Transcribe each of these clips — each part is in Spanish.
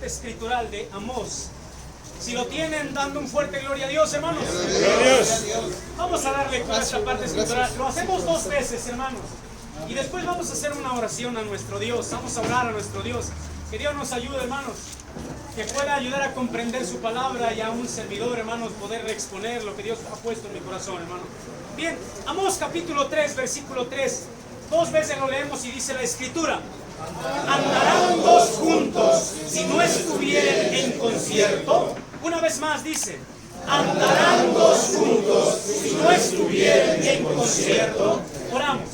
parte escritural de Amós. Si lo tienen, dando un fuerte gloria a Dios, hermanos. Vamos a darle con esta parte escritural. Lo hacemos 2 veces, hermanos. Y después vamos a hacer una oración a nuestro Dios. Vamos a orar a nuestro Dios. Que Dios nos ayude, hermanos. Que pueda ayudar a comprender su palabra y a un servidor, hermanos, poder exponer lo que Dios ha puesto en mi corazón, hermano. Bien, Amós capítulo 3, versículo 3. 2 veces lo leemos y dice la escritura: andarán 2 juntos si no estuvieren en concierto. Una vez más dice: andarán 2 juntos si no estuvieren en concierto. Oramos.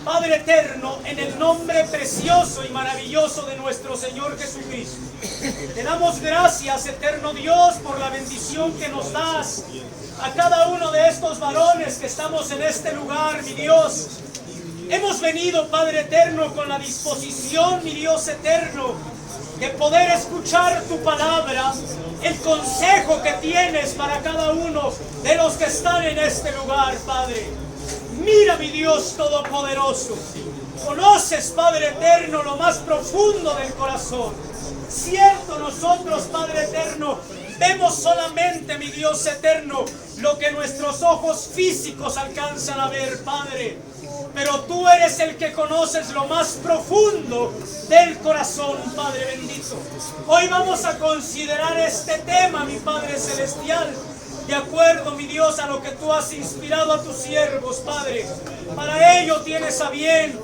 Padre eterno, en el nombre precioso y maravilloso de nuestro Señor Jesucristo, te damos gracias, eterno Dios, por la bendición que nos das a cada uno de estos varones que estamos en este lugar, mi Dios. Hemos venido, Padre eterno, con la disposición, mi Dios eterno, de poder escuchar tu palabra, el consejo que tienes para cada uno de los que están en este lugar, Padre. Mira, mi Dios todopoderoso, conoces, Padre eterno, lo más profundo del corazón. Cierto, nosotros, Padre eterno, vemos solamente, mi Dios eterno, lo que nuestros ojos físicos alcanzan a ver, Padre. Pero tú eres el que conoces lo más profundo del corazón, Padre bendito. Hoy vamos a considerar este tema, mi Padre celestial, de acuerdo, mi Dios, a lo que tú has inspirado a tus siervos, Padre. Para ello tienes a bien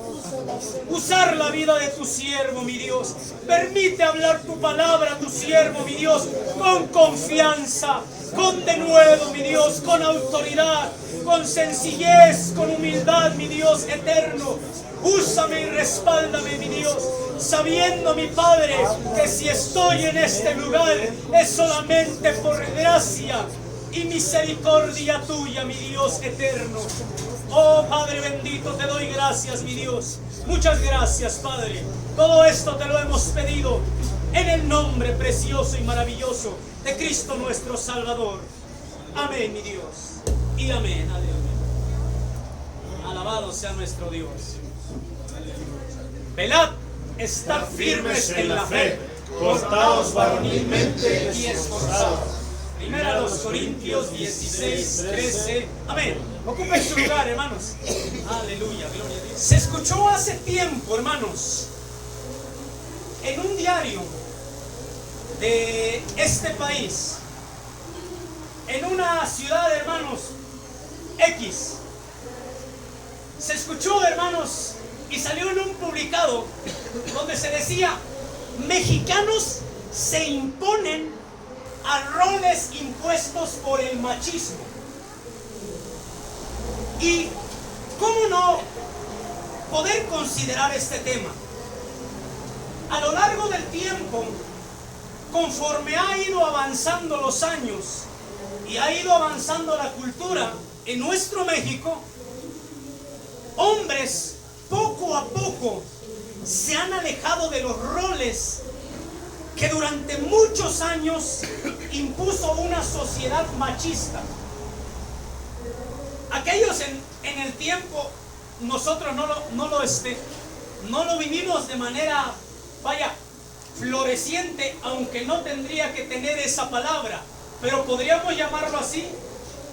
usar la vida de tu siervo, mi Dios. Permite hablar tu palabra a tu siervo, mi Dios, con confianza, con denuedo, mi Dios, con autoridad, con sencillez, con humildad, mi Dios eterno. Úsame y respáldame, mi Dios, sabiendo, mi Padre, que si estoy en este lugar es solamente por gracia y misericordia tuya, mi Dios eterno. Oh Padre bendito, te doy gracias, mi Dios. Muchas gracias, Padre. Todo esto te lo hemos pedido en el nombre precioso y maravilloso de Cristo nuestro Salvador. Amén, mi Dios. Y amén. Aleluya. Alabado sea nuestro Dios. Velad, estad firmes en la fe, portaos varonilmente y esforzados. Primera a los Corintios 16, 13. Amén. Ocupen su lugar, hermanos. Aleluya, gloria a Dios. Se escuchó hace tiempo, hermanos, en un diario de este país, en una ciudad, hermanos, X. Se escuchó, hermanos, y salió en un publicado donde se decía: mexicanos se imponen a roles impuestos por el machismo. Y cómo no poder considerar este tema. A lo largo del tiempo, conforme ha ido avanzando los años y ha ido avanzando la cultura en nuestro México, hombres poco a poco se han alejado de los roles que durante muchos años impuso una sociedad machista. Aquellos en el tiempo, nosotros no lo vivimos de manera, floreciente, aunque no tendría que tener esa palabra, pero podríamos llamarlo así,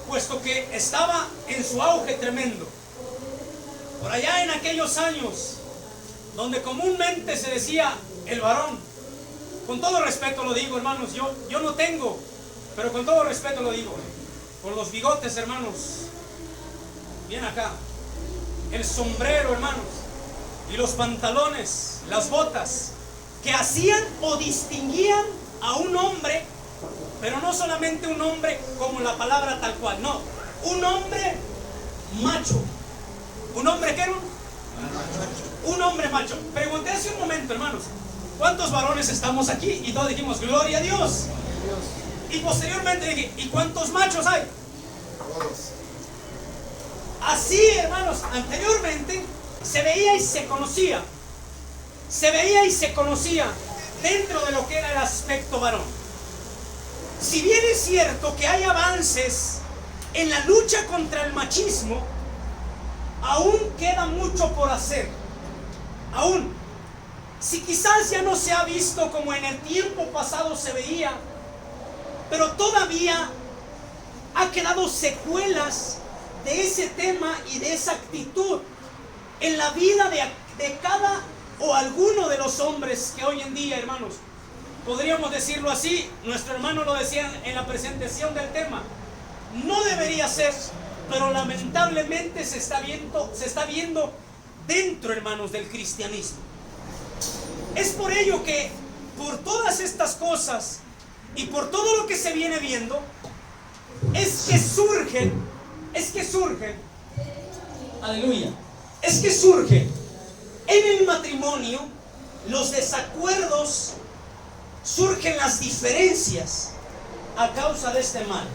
puesto que estaba en su auge tremendo. Por allá en aquellos años, donde comúnmente se decía el varón, con todo respeto lo digo, hermanos, yo no tengo, pero con todo respeto lo digo, con los bigotes, hermanos, bien acá, el sombrero, hermanos, y los pantalones, las botas, que hacían o distinguían a un hombre, pero no solamente un hombre como la palabra tal cual, no, un hombre macho. ¿Un hombre qué era? Un hombre macho. Pregunté hace un momento, hermanos, ¿cuántos varones estamos aquí? Y todos dijimos, gloria a Dios. Y posteriormente dije, ¿y cuántos machos hay? Así, hermanos, anteriormente se veía y se conocía. Se veía y se conocía dentro de lo que era el aspecto varón. Si bien es cierto que hay avances en la lucha contra el machismo, aún queda mucho por hacer. Aún. si quizás ya no se ha visto como en el tiempo pasado se veía, pero todavía ha quedado secuelas de ese tema y de esa actitud en la vida de cada o alguno de los hombres que hoy en día, hermanos, podríamos decirlo así, nuestro hermano lo decía en la presentación del tema, no debería ser, pero lamentablemente se está viendo dentro, hermanos, del cristianismo. Es por ello que, por todas estas cosas y por todo lo que se viene viendo, es que surgen, aleluya, es que surgen en el matrimonio los desacuerdos, surgen las diferencias a causa de este mal.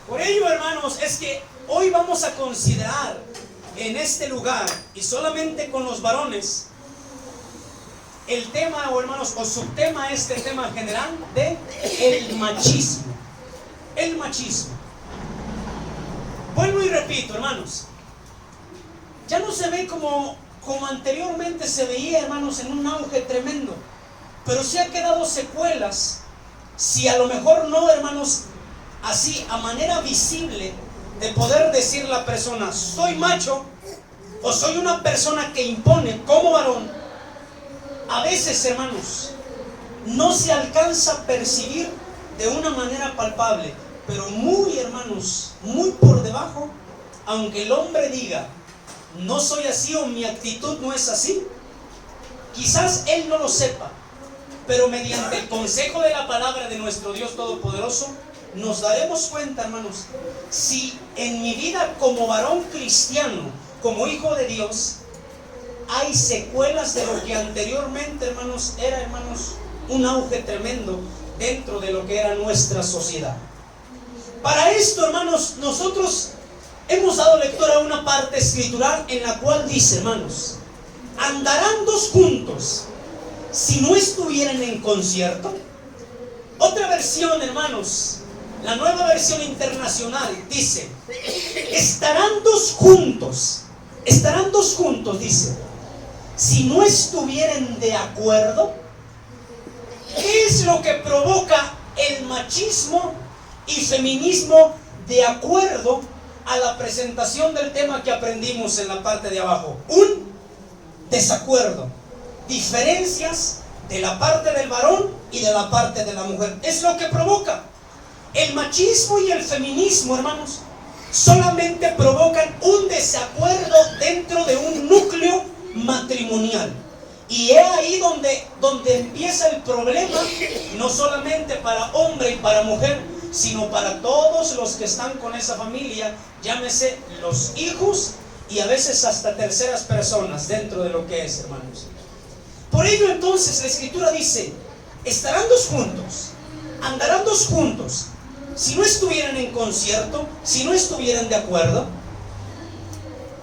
Por ello, hermanos, es que hoy vamos a considerar en este lugar, y solamente con los varones, el tema, o hermanos, o subtema es el tema general de el machismo. El machismo. Vuelvo y repito, hermanos, ya no se ve como anteriormente se veía, hermanos, en un auge tremendo, pero sí ha quedado secuelas. Si a lo mejor no, hermanos, así a manera visible de poder decir la persona, soy macho, o soy una persona que impone como varón, a veces, hermanos, no se alcanza a percibir de una manera palpable, pero muy, hermanos, muy por debajo, aunque el hombre diga, no soy así o mi actitud no es así, quizás él no lo sepa, pero mediante el consejo de la palabra de nuestro Dios Todopoderoso, nos daremos cuenta, hermanos, si en mi vida como varón cristiano, como hijo de Dios, hay secuelas de lo que anteriormente, hermanos, era, hermanos, un auge tremendo dentro de lo que era nuestra sociedad. Para esto, hermanos, nosotros hemos dado lectura a una parte escritural en la cual dice, hermanos, andarán dos juntos si no estuvieran en concierto. Otra versión, hermanos, la Nueva Versión Internacional dice, estarán dos juntos, dice, si no estuvieran de acuerdo. ¿Qué es lo que provoca el machismo y feminismo de acuerdo a la presentación del tema que aprendimos en la parte de abajo? Un desacuerdo, diferencias de la parte del varón y de la parte de la mujer. Es lo que provoca. El machismo y el feminismo, hermanos, solamente provocan un desacuerdo dentro de un núcleo matrimonial. Y es ahí donde empieza el problema, no solamente para hombre y para mujer, sino para todos los que están con esa familia, llámese los hijos y a veces hasta terceras personas dentro de lo que es, hermanos. Por ello, entonces, la Escritura dice, estarán dos juntos, andarán dos juntos, si no estuvieran en concierto, si no estuvieran de acuerdo.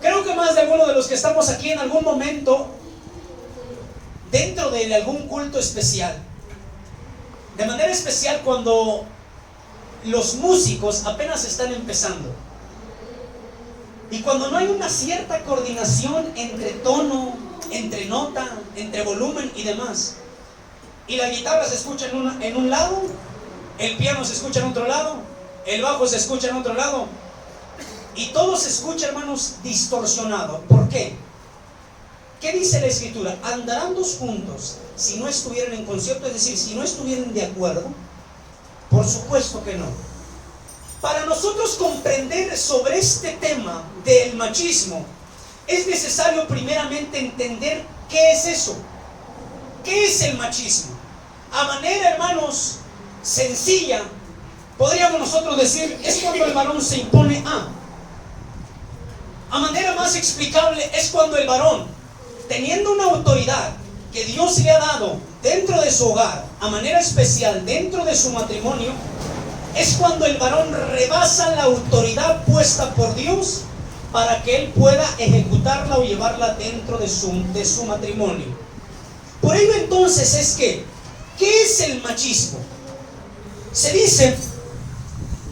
Creo que más de alguno de los que estamos aquí en algún momento, dentro de algún culto especial, de manera especial cuando los músicos apenas están empezando, y cuando no hay una cierta coordinación entre tono, entre nota, entre volumen y demás, y la guitarra se escucha en un lado, el piano se escucha en otro lado, el bajo se escucha en otro lado, y todo se escucha, hermanos, distorsionado. ¿Por qué? ¿Qué dice la Escritura? Andarán dos juntos si no estuvieran en concierto, es decir, si no estuvieran de acuerdo. Por supuesto que no. Para nosotros comprender sobre este tema del machismo, es necesario primeramente entender qué es eso. ¿Qué es el machismo? A manera, hermanos, sencilla, podríamos nosotros decir, es cuando el varón se impone a. A manera más explicable, es cuando el varón, teniendo una autoridad que Dios le ha dado dentro de su hogar, a manera especial dentro de su matrimonio, es cuando el varón rebasa la autoridad puesta por Dios para que él pueda ejecutarla o llevarla dentro de su matrimonio. Por ello entonces es que, ¿qué es el machismo? Se dice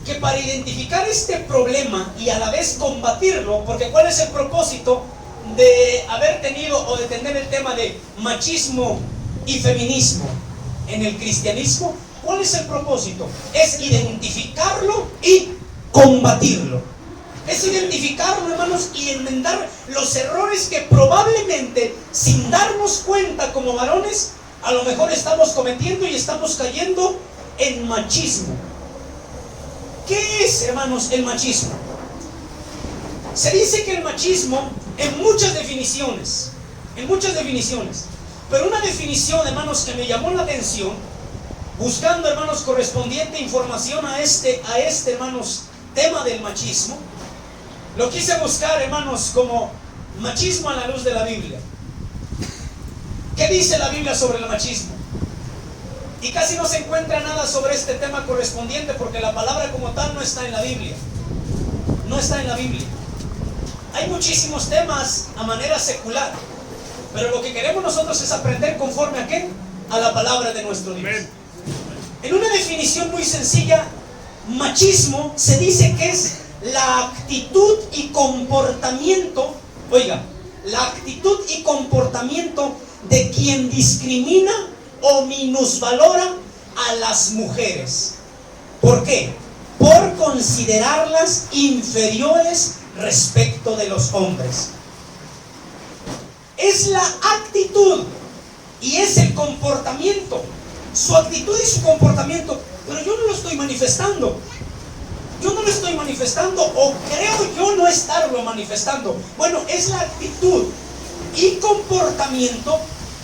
que para identificar este problema y a la vez combatirlo, porque ¿cuál es el propósito? de haber tenido o de tener el tema de machismo y feminismo en el cristianismo, ¿cuál es el propósito? Es identificarlo y combatirlo. Es identificarlo, hermanos, y enmendar los errores que probablemente, sin darnos cuenta como varones, a lo mejor estamos cometiendo y estamos cayendo en machismo. ¿Qué es, hermanos, el machismo? Se dice que el machismo, en muchas definiciones, pero una definición, hermanos, que me llamó la atención, buscando, hermanos, correspondiente información a este, hermanos, tema del machismo, lo quise buscar, hermanos, como machismo a la luz de la Biblia. ¿Qué dice la Biblia sobre el machismo? Y casi no se encuentra nada sobre este tema correspondiente, porque la palabra como tal no está en la Biblia. No está en la Biblia. Hay muchísimos temas a manera secular, pero lo que queremos nosotros es aprender conforme a ¿qué? A la palabra de nuestro Dios. En una definición muy sencilla, machismo se dice que es la actitud y comportamiento, la actitud y comportamiento de quien discrimina o minusvalora a las mujeres. ¿Por qué? Por considerarlas inferiores respecto de los hombres. Es la actitud y es el comportamiento, su actitud y su comportamiento, pero yo no lo estoy manifestando. O creo yo no estarlo manifestando. Bueno, es la actitud y comportamiento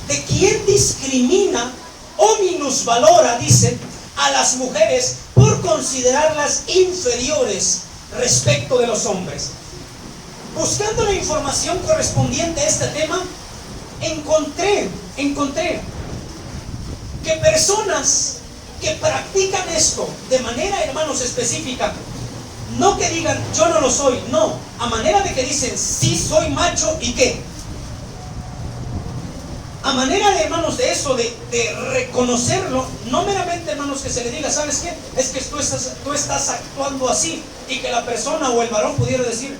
de quien discrimina o minusvalora, dicen, a las mujeres por considerarlas inferiores respecto de los hombres. Buscando la información correspondiente a este tema, encontré que personas que practican esto de manera, hermanos, específica, no que digan yo no lo soy, no, a manera de que dicen sí soy macho y qué, a manera de, hermanos, de eso, de reconocerlo, no meramente, hermanos, que se le diga, ¿sabes qué? Es que tú estás actuando así, y que la persona o el varón pudiera decir,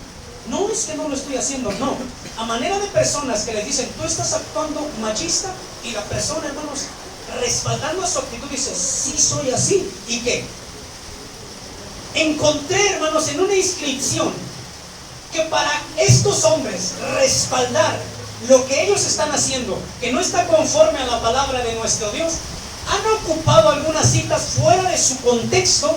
no, es que no lo estoy haciendo, no. A manera de personas que le dicen, tú estás actuando machista, y la persona, hermanos, respaldando a su actitud, dice, sí soy así, ¿y qué? Encontré, hermanos, en una inscripción, que para estos hombres respaldar lo que ellos están haciendo, que no está conforme a la palabra de nuestro Dios, han ocupado algunas citas fuera de su contexto,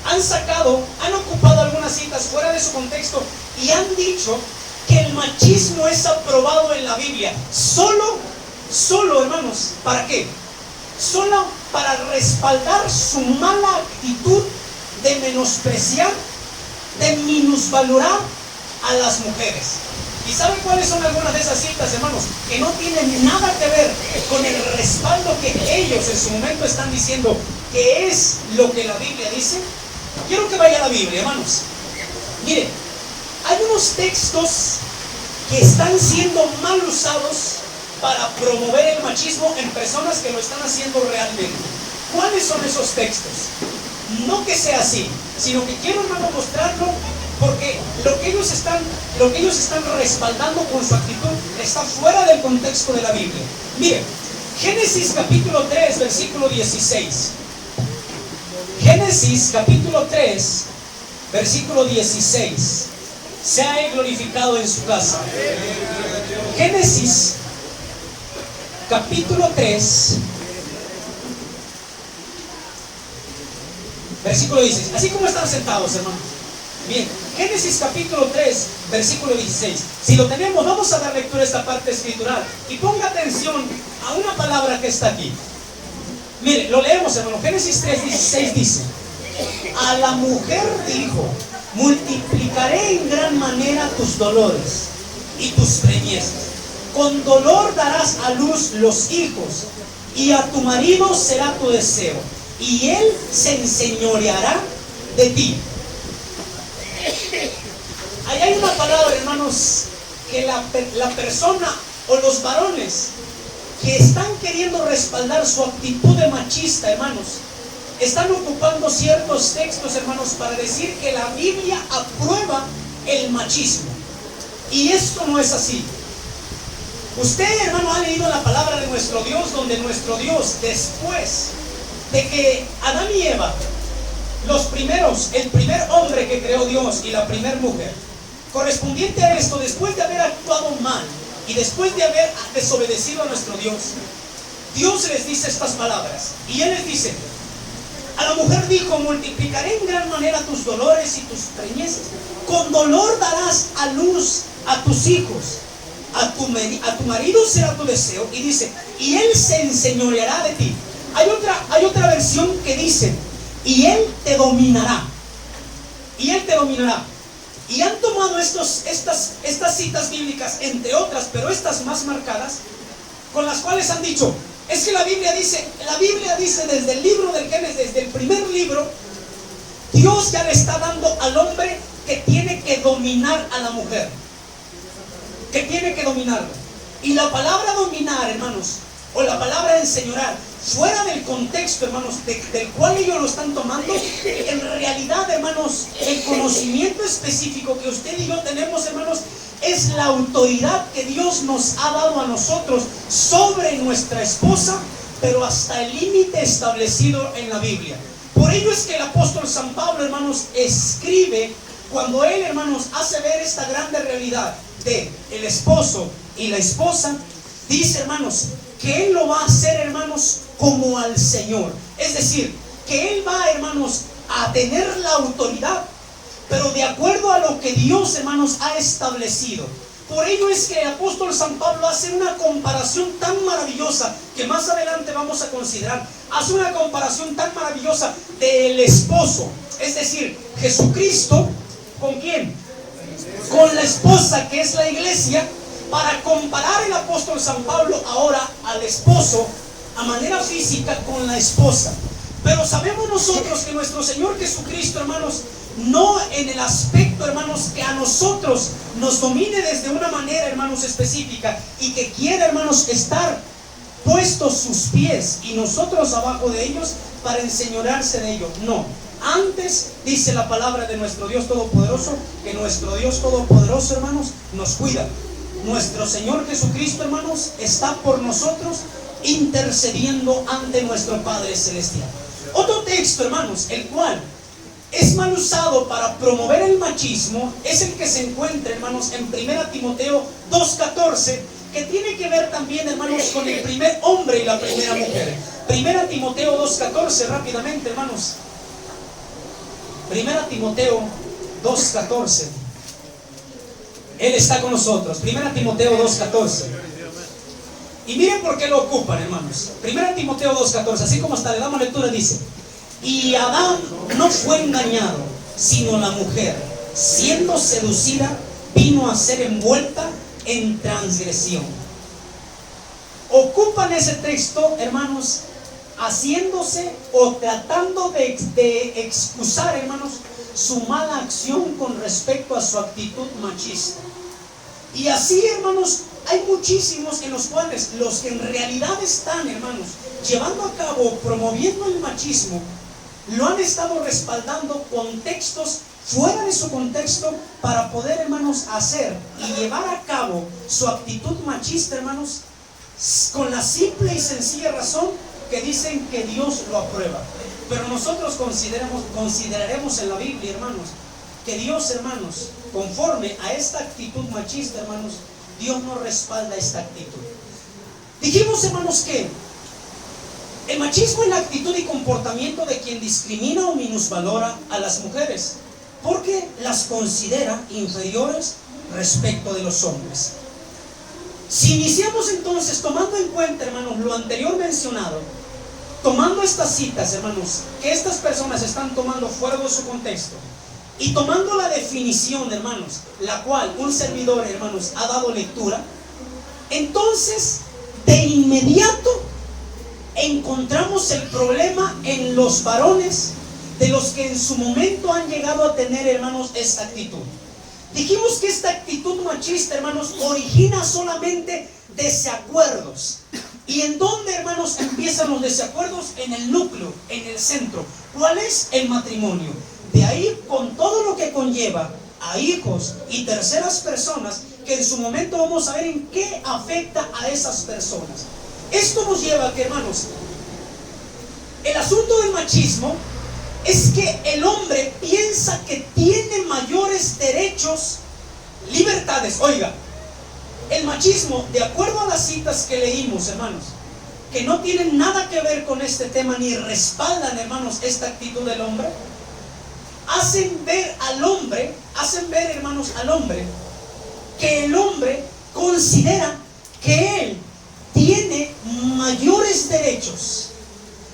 han ocupado algunas citas fuera de su contexto y han dicho que el machismo es aprobado en la Biblia. Solo, hermanos, ¿para qué? Solo para respaldar su mala actitud de menospreciar, de minusvalorar a las mujeres. ¿Y saben cuáles son algunas de esas citas, hermanos? Que no tienen nada que ver con el respaldo que ellos en su momento están diciendo que es lo que la Biblia dice. Quiero que vaya a la Biblia, hermanos. Miren, hay unos textos que están siendo mal usados para promover el machismo en personas que lo están haciendo realmente. ¿Cuáles son esos textos? No que sea así, sino que quiero, hermano, mostrarlo, porque lo que ellos están respaldando con su actitud está fuera del contexto de la Biblia. Miren, Génesis capítulo 3, versículo 16. Génesis capítulo 3, versículo 16. Sea glorificado en su casa. Génesis capítulo 3, versículo 16. Así como están sentados, hermanos. Bien, Génesis capítulo 3, versículo 16. Si lo tenemos, vamos a dar lectura a esta parte escritural. Y ponga atención a una palabra que está aquí. Mire, lo leemos, hermano. Génesis 3, 16 dice: a la mujer dijo, multiplicaré en gran manera tus dolores y tus preñezas. Con dolor darás a luz los hijos, y a tu marido será tu deseo, y él se enseñoreará de ti. Ahí hay una palabra, hermanos, que la persona o los varones que están queriendo respaldar su actitud de machista, hermanos, están ocupando ciertos textos, hermanos, para decir que la Biblia aprueba el machismo. Y esto no es así. Usted, hermano, ha leído la palabra de nuestro Dios, donde nuestro Dios, después de que Adán y Eva, el primer hombre que creó Dios y la primera mujer, correspondiente a esto, después de haber actuado mal y después de haber desobedecido a nuestro Dios, Dios les dice estas palabras. Y Él les dice: a la mujer dijo: multiplicaré en gran manera tus dolores y tus preñeces. Con dolor darás a luz a tus hijos. A tu marido será tu deseo. Y dice: y él se enseñoreará de ti. Hay otra versión que dice: y él te dominará. Y él te dominará. Y han tomado estas citas bíblicas, entre otras, pero estas más marcadas, con las cuales han dicho: es que la Biblia dice desde el libro del Génesis, desde el primer libro, Dios ya le está dando al hombre que tiene que dominar a la mujer, que tiene que dominarla. Y la palabra dominar, hermanos, o la palabra enseñorar, fuera del contexto, hermanos, del cual ellos lo están tomando, en realidad, hermanos, el conocimiento específico que usted y yo tenemos, hermanos, es la autoridad que Dios nos ha dado a nosotros sobre nuestra esposa, pero hasta el límite establecido en la Biblia. Por ello es que el apóstol San Pablo, hermanos, escribe, cuando él, hermanos, hace ver esta grande realidad de el esposo y la esposa, dice, hermanos, que él lo va a hacer, hermanos, como al Señor. Es decir, que él va, hermanos, a tener la autoridad, pero de acuerdo a lo que Dios, hermanos, ha establecido. Por ello es que el apóstol San Pablo hace una comparación tan maravillosa, que más adelante vamos a considerar. Hace una comparación tan maravillosa del esposo, es decir, Jesucristo, ¿con quién? Con la esposa, que es la iglesia, para comparar el apóstol San Pablo ahora al esposo a manera física con la esposa. Pero sabemos nosotros que nuestro Señor Jesucristo, hermanos, no en el aspecto, hermanos, que a nosotros nos domine desde una manera, hermanos, específica, y que quiere, hermanos, estar puestos sus pies y nosotros abajo de ellos para enseñorearse de ellos. No. Antes dice la palabra de nuestro Dios Todopoderoso, que nuestro Dios Todopoderoso, hermanos, nos cuida. Nuestro Señor Jesucristo, hermanos, está por nosotros intercediendo ante nuestro Padre Celestial. Otro texto, hermanos, el cual es mal usado para promover el machismo, es el que se encuentra, hermanos, en 1 Timoteo 2:14, que tiene que ver también, hermanos, con el primer hombre y la primera mujer. 1 Timoteo 2:14, rápidamente, hermanos. 1 Timoteo 2:14. Él está con nosotros. 1 Timoteo 2:14. Y miren por qué lo ocupan, hermanos. 1 Timoteo 2:14, así como hasta le damos lectura, dice: y Adán no fue engañado, sino la mujer, siendo seducida, vino a ser envuelta en transgresión. Ocupan ese texto, hermanos, haciéndose o tratando de excusar, hermanos, su mala acción con respecto a su actitud machista. Y así, hermanos, hay muchísimos en los cuales los que en realidad están, hermanos, llevando a cabo, promoviendo el machismo, lo han estado respaldando con textos fuera de su contexto para poder, hermanos, hacer y llevar a cabo su actitud machista, hermanos, con la simple y sencilla razón que dicen que Dios lo aprueba. Pero nosotros consideraremos en la Biblia, hermanos, que Dios, hermanos, conforme a esta actitud machista, hermanos, Dios no respalda esta actitud. Dijimos, hermanos, que el machismo es la actitud y comportamiento de quien discrimina o minusvalora a las mujeres, porque las considera inferiores respecto de los hombres. Si iniciamos entonces tomando en cuenta, hermanos, lo anterior mencionado, tomando estas citas, hermanos, que estas personas están tomando fuera de su contexto, y tomando la definición, hermanos, la cual un servidor, hermanos, ha dado lectura, entonces de inmediato encontramos el problema en los varones, de los que en su momento han llegado a tener, hermanos, esta actitud. Dijimos que esta actitud machista, hermanos, origina solamente desacuerdos. ¿Y en dónde, hermanos, empiezan los desacuerdos? En el núcleo, en el centro. ¿Cuál es? El matrimonio. De ahí, con todo lo que conlleva a hijos y terceras personas que en su momento vamos a ver en qué afecta a esas personas. Esto nos lleva a que, hermanos, el asunto del machismo es que el hombre piensa que tiene mayores derechos, libertades. Oiga, el machismo, de acuerdo a las citas que leímos, hermanos, que no tienen nada que ver con este tema ni respaldan, hermanos, esta actitud del hombre, hacen ver, hermanos, al hombre, que el hombre considera que él tiene mayores derechos,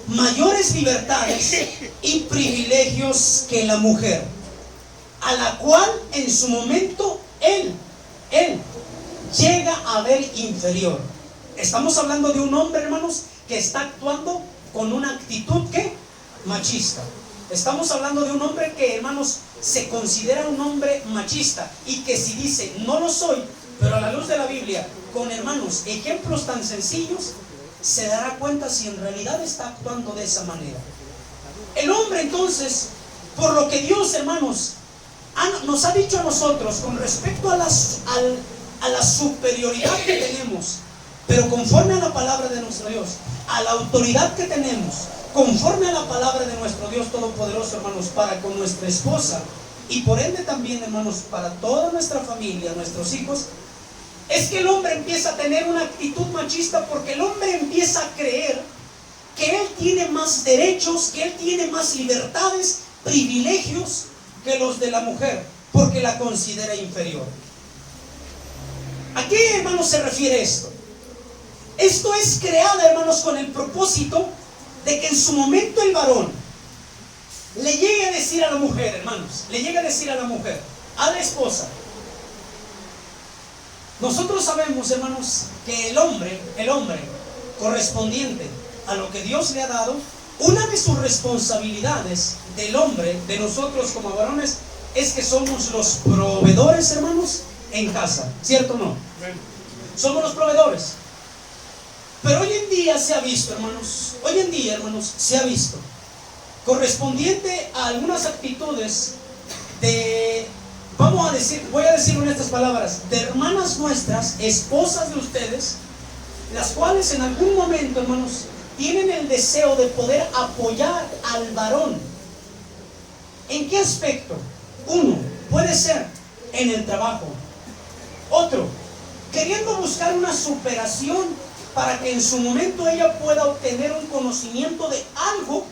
mayores libertades y privilegios que la mujer, a la cual en su momento él llega a ver inferior. Estamos hablando de un hombre, hermanos, que está actuando con una actitud que machista. Estamos hablando de un hombre que, hermanos, se considera un hombre machista y que si dice no lo soy, pero a la luz de la Biblia, con, hermanos, ejemplos tan sencillos, se dará cuenta si en realidad está actuando de esa manera. El hombre, entonces, por lo que Dios, hermanos, nos ha dicho a nosotros con respecto a la superioridad que tenemos, pero conforme a la palabra de nuestro Dios, a la autoridad que tenemos, conforme a la palabra de nuestro Dios Todopoderoso, hermanos, para con nuestra esposa y por ende también, hermanos, para toda nuestra familia, nuestros hijos, es que el hombre empieza a tener una actitud machista, porque el hombre empieza a creer que él tiene más derechos, que él tiene más libertades, privilegios que los de la mujer, porque la considera inferior. ¿A qué, hermanos, se refiere esto? Esto es creado, hermanos, con el propósito de que en su momento el varón le llegue a decir a la mujer, hermanos, le llegue a decir a la mujer, a la esposa. Nosotros sabemos, hermanos, que el hombre correspondiente a lo que Dios le ha dado, una de sus responsabilidades del hombre, de nosotros como varones, es que somos los proveedores, hermanos, en casa. ¿Cierto o no? Somos los proveedores. Pero hoy en día se ha visto, hermanos, se ha visto, correspondiente a algunas actitudes de, voy a decirlo en estas palabras, de hermanas nuestras, esposas de ustedes, las cuales en algún momento, hermanos, tienen el deseo de poder apoyar al varón. ¿En qué aspecto? Uno, puede ser en el trabajo. Otro, queriendo buscar una superación para que en su momento ella pueda obtener un conocimiento de algo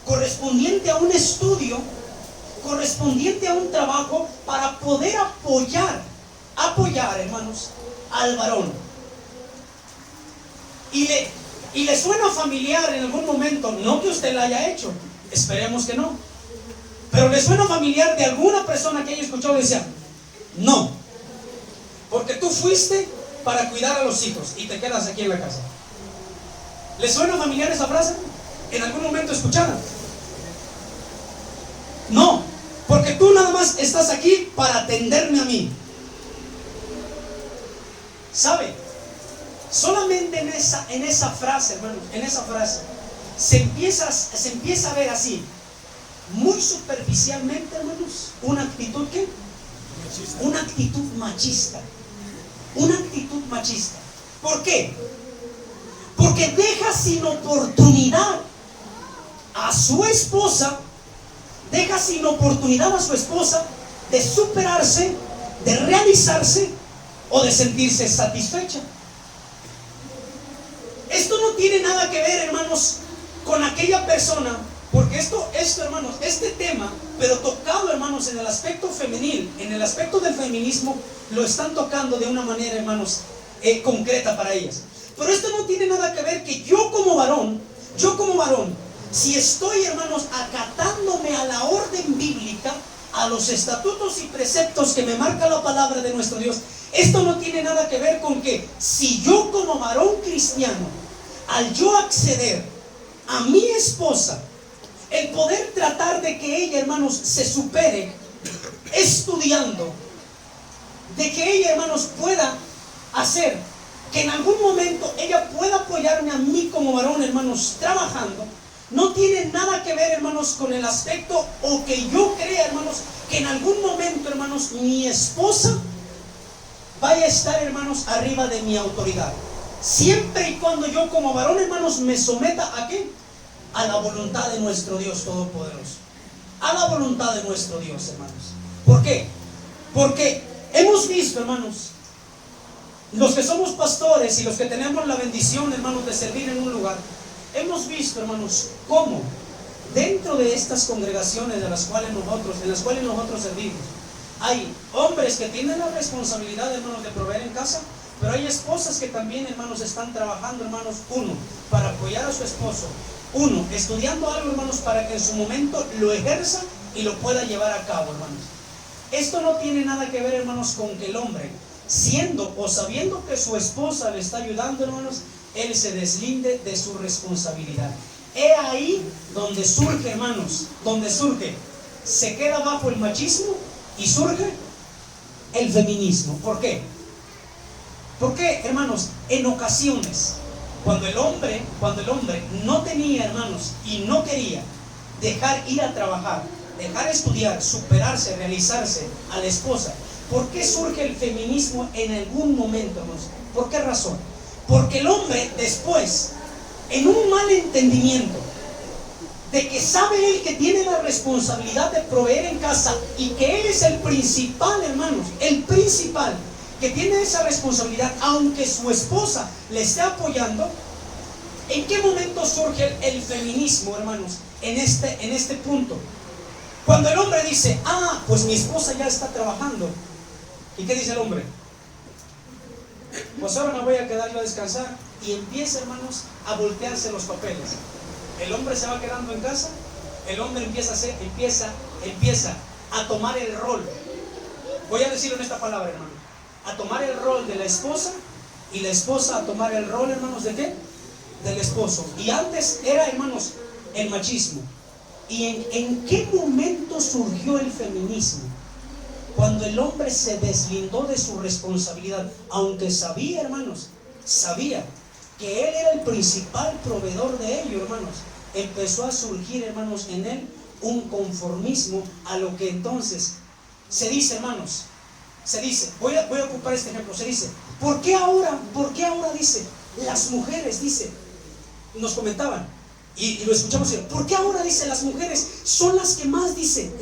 correspondiente a un estudio, correspondiente a un trabajo, para poder apoyar, hermanos, al varón. Y le suena familiar en algún momento, no que usted la haya hecho, esperemos que no, pero le suena familiar de alguna persona que haya escuchado y decía, no, porque tú fuiste para cuidar a los hijos y te quedas aquí en la casa. ¿Le suena familiar esa frase? ¿En algún momento escuchada? No, porque tú nada más estás aquí para atenderme a mí. ¿Sabe? Solamente en esa frase, hermanos, en esa frase se empieza a ver así, muy superficialmente, hermanos, una actitud ¿qué? Una actitud machista. Una actitud machista. ¿Por qué? Porque deja sin oportunidad a su esposa, de superarse, de realizarse o de sentirse satisfecha. Esto no tiene nada que ver, hermanos, con aquella persona, porque esto, hermanos, este tema, pero tocado, hermanos, en el aspecto femenil, en el aspecto del feminismo, lo están tocando de una manera, hermanos, concreta para ellas. Pero esto no tiene nada que ver que yo como varón, si estoy, hermanos, acatándome a la orden bíblica, a los estatutos y preceptos que me marca la palabra de nuestro Dios, esto no tiene nada que ver con que si yo como varón cristiano, al yo acceder a mi esposa, el poder tratar de que ella, hermanos, se supere estudiando, de que ella, hermanos, pueda hacer que en algún momento ella pueda apoyarme a mí como varón, hermanos, trabajando, no tiene nada que ver, hermanos, con el aspecto o que yo crea, hermanos, que en algún momento, hermanos, mi esposa vaya a estar, hermanos, arriba de mi autoridad. Siempre y cuando yo como varón, hermanos, me someta ¿a qué? A la voluntad de nuestro Dios Todopoderoso. A la voluntad de nuestro Dios, hermanos. ¿Por qué? Porque hemos visto, hermanos, los que somos pastores y los que tenemos la bendición, hermanos, de servir en un lugar, hemos visto, hermanos, cómo dentro de estas congregaciones en las cuales nosotros servimos, hay hombres que tienen la responsabilidad, hermanos, de proveer en casa, pero hay esposas que también, hermanos, están trabajando, hermanos, uno, para apoyar a su esposo, uno, estudiando algo, hermanos, para que en su momento lo ejerza y lo pueda llevar a cabo, hermanos. Esto no tiene nada que ver, hermanos, con que el hombre, siendo o sabiendo que su esposa le está ayudando, hermanos, él se deslinde de su responsabilidad. He ahí donde surge, hermanos, se queda bajo el machismo y surge el feminismo. ¿Por qué? Porque, hermanos, en ocasiones, cuando el hombre no tenía, hermanos, y no quería dejar ir a trabajar, dejar estudiar, superarse, realizarse a la esposa, ¿por qué surge el feminismo en algún momento, hermanos? ¿Por qué razón? Porque el hombre después, en un mal entendimiento de que sabe él que tiene la responsabilidad de proveer en casa y que él es el principal, hermanos, el principal que tiene esa responsabilidad, aunque su esposa le esté apoyando, ¿en qué momento surge el feminismo, hermanos? En este punto. Cuando el hombre dice, pues mi esposa ya está trabajando. ¿Y qué dice el hombre? Pues ahora me voy a quedar yo a descansar. Y empieza, hermanos, a voltearse los papeles. El hombre se va quedando en casa. El hombre empieza a tomar el rol. Voy a decirlo en esta palabra, hermano. A tomar el rol de la esposa. Y la esposa a tomar el rol, hermanos, ¿de qué? Del esposo. Y antes era, hermanos, el machismo. ¿Y en qué momento surgió el feminismo? Cuando el hombre se deslindó de su responsabilidad, aunque sabía, hermanos, sabía que él era el principal proveedor de ello, hermanos, empezó a surgir, hermanos, en él un conformismo a lo que entonces se dice, hermanos, voy a ocupar este ejemplo, se dice, ¿por qué ahora dice, las mujeres, dice, nos comentaban, y lo escuchamos, ¿por qué ahora dice las mujeres son las que más dicen,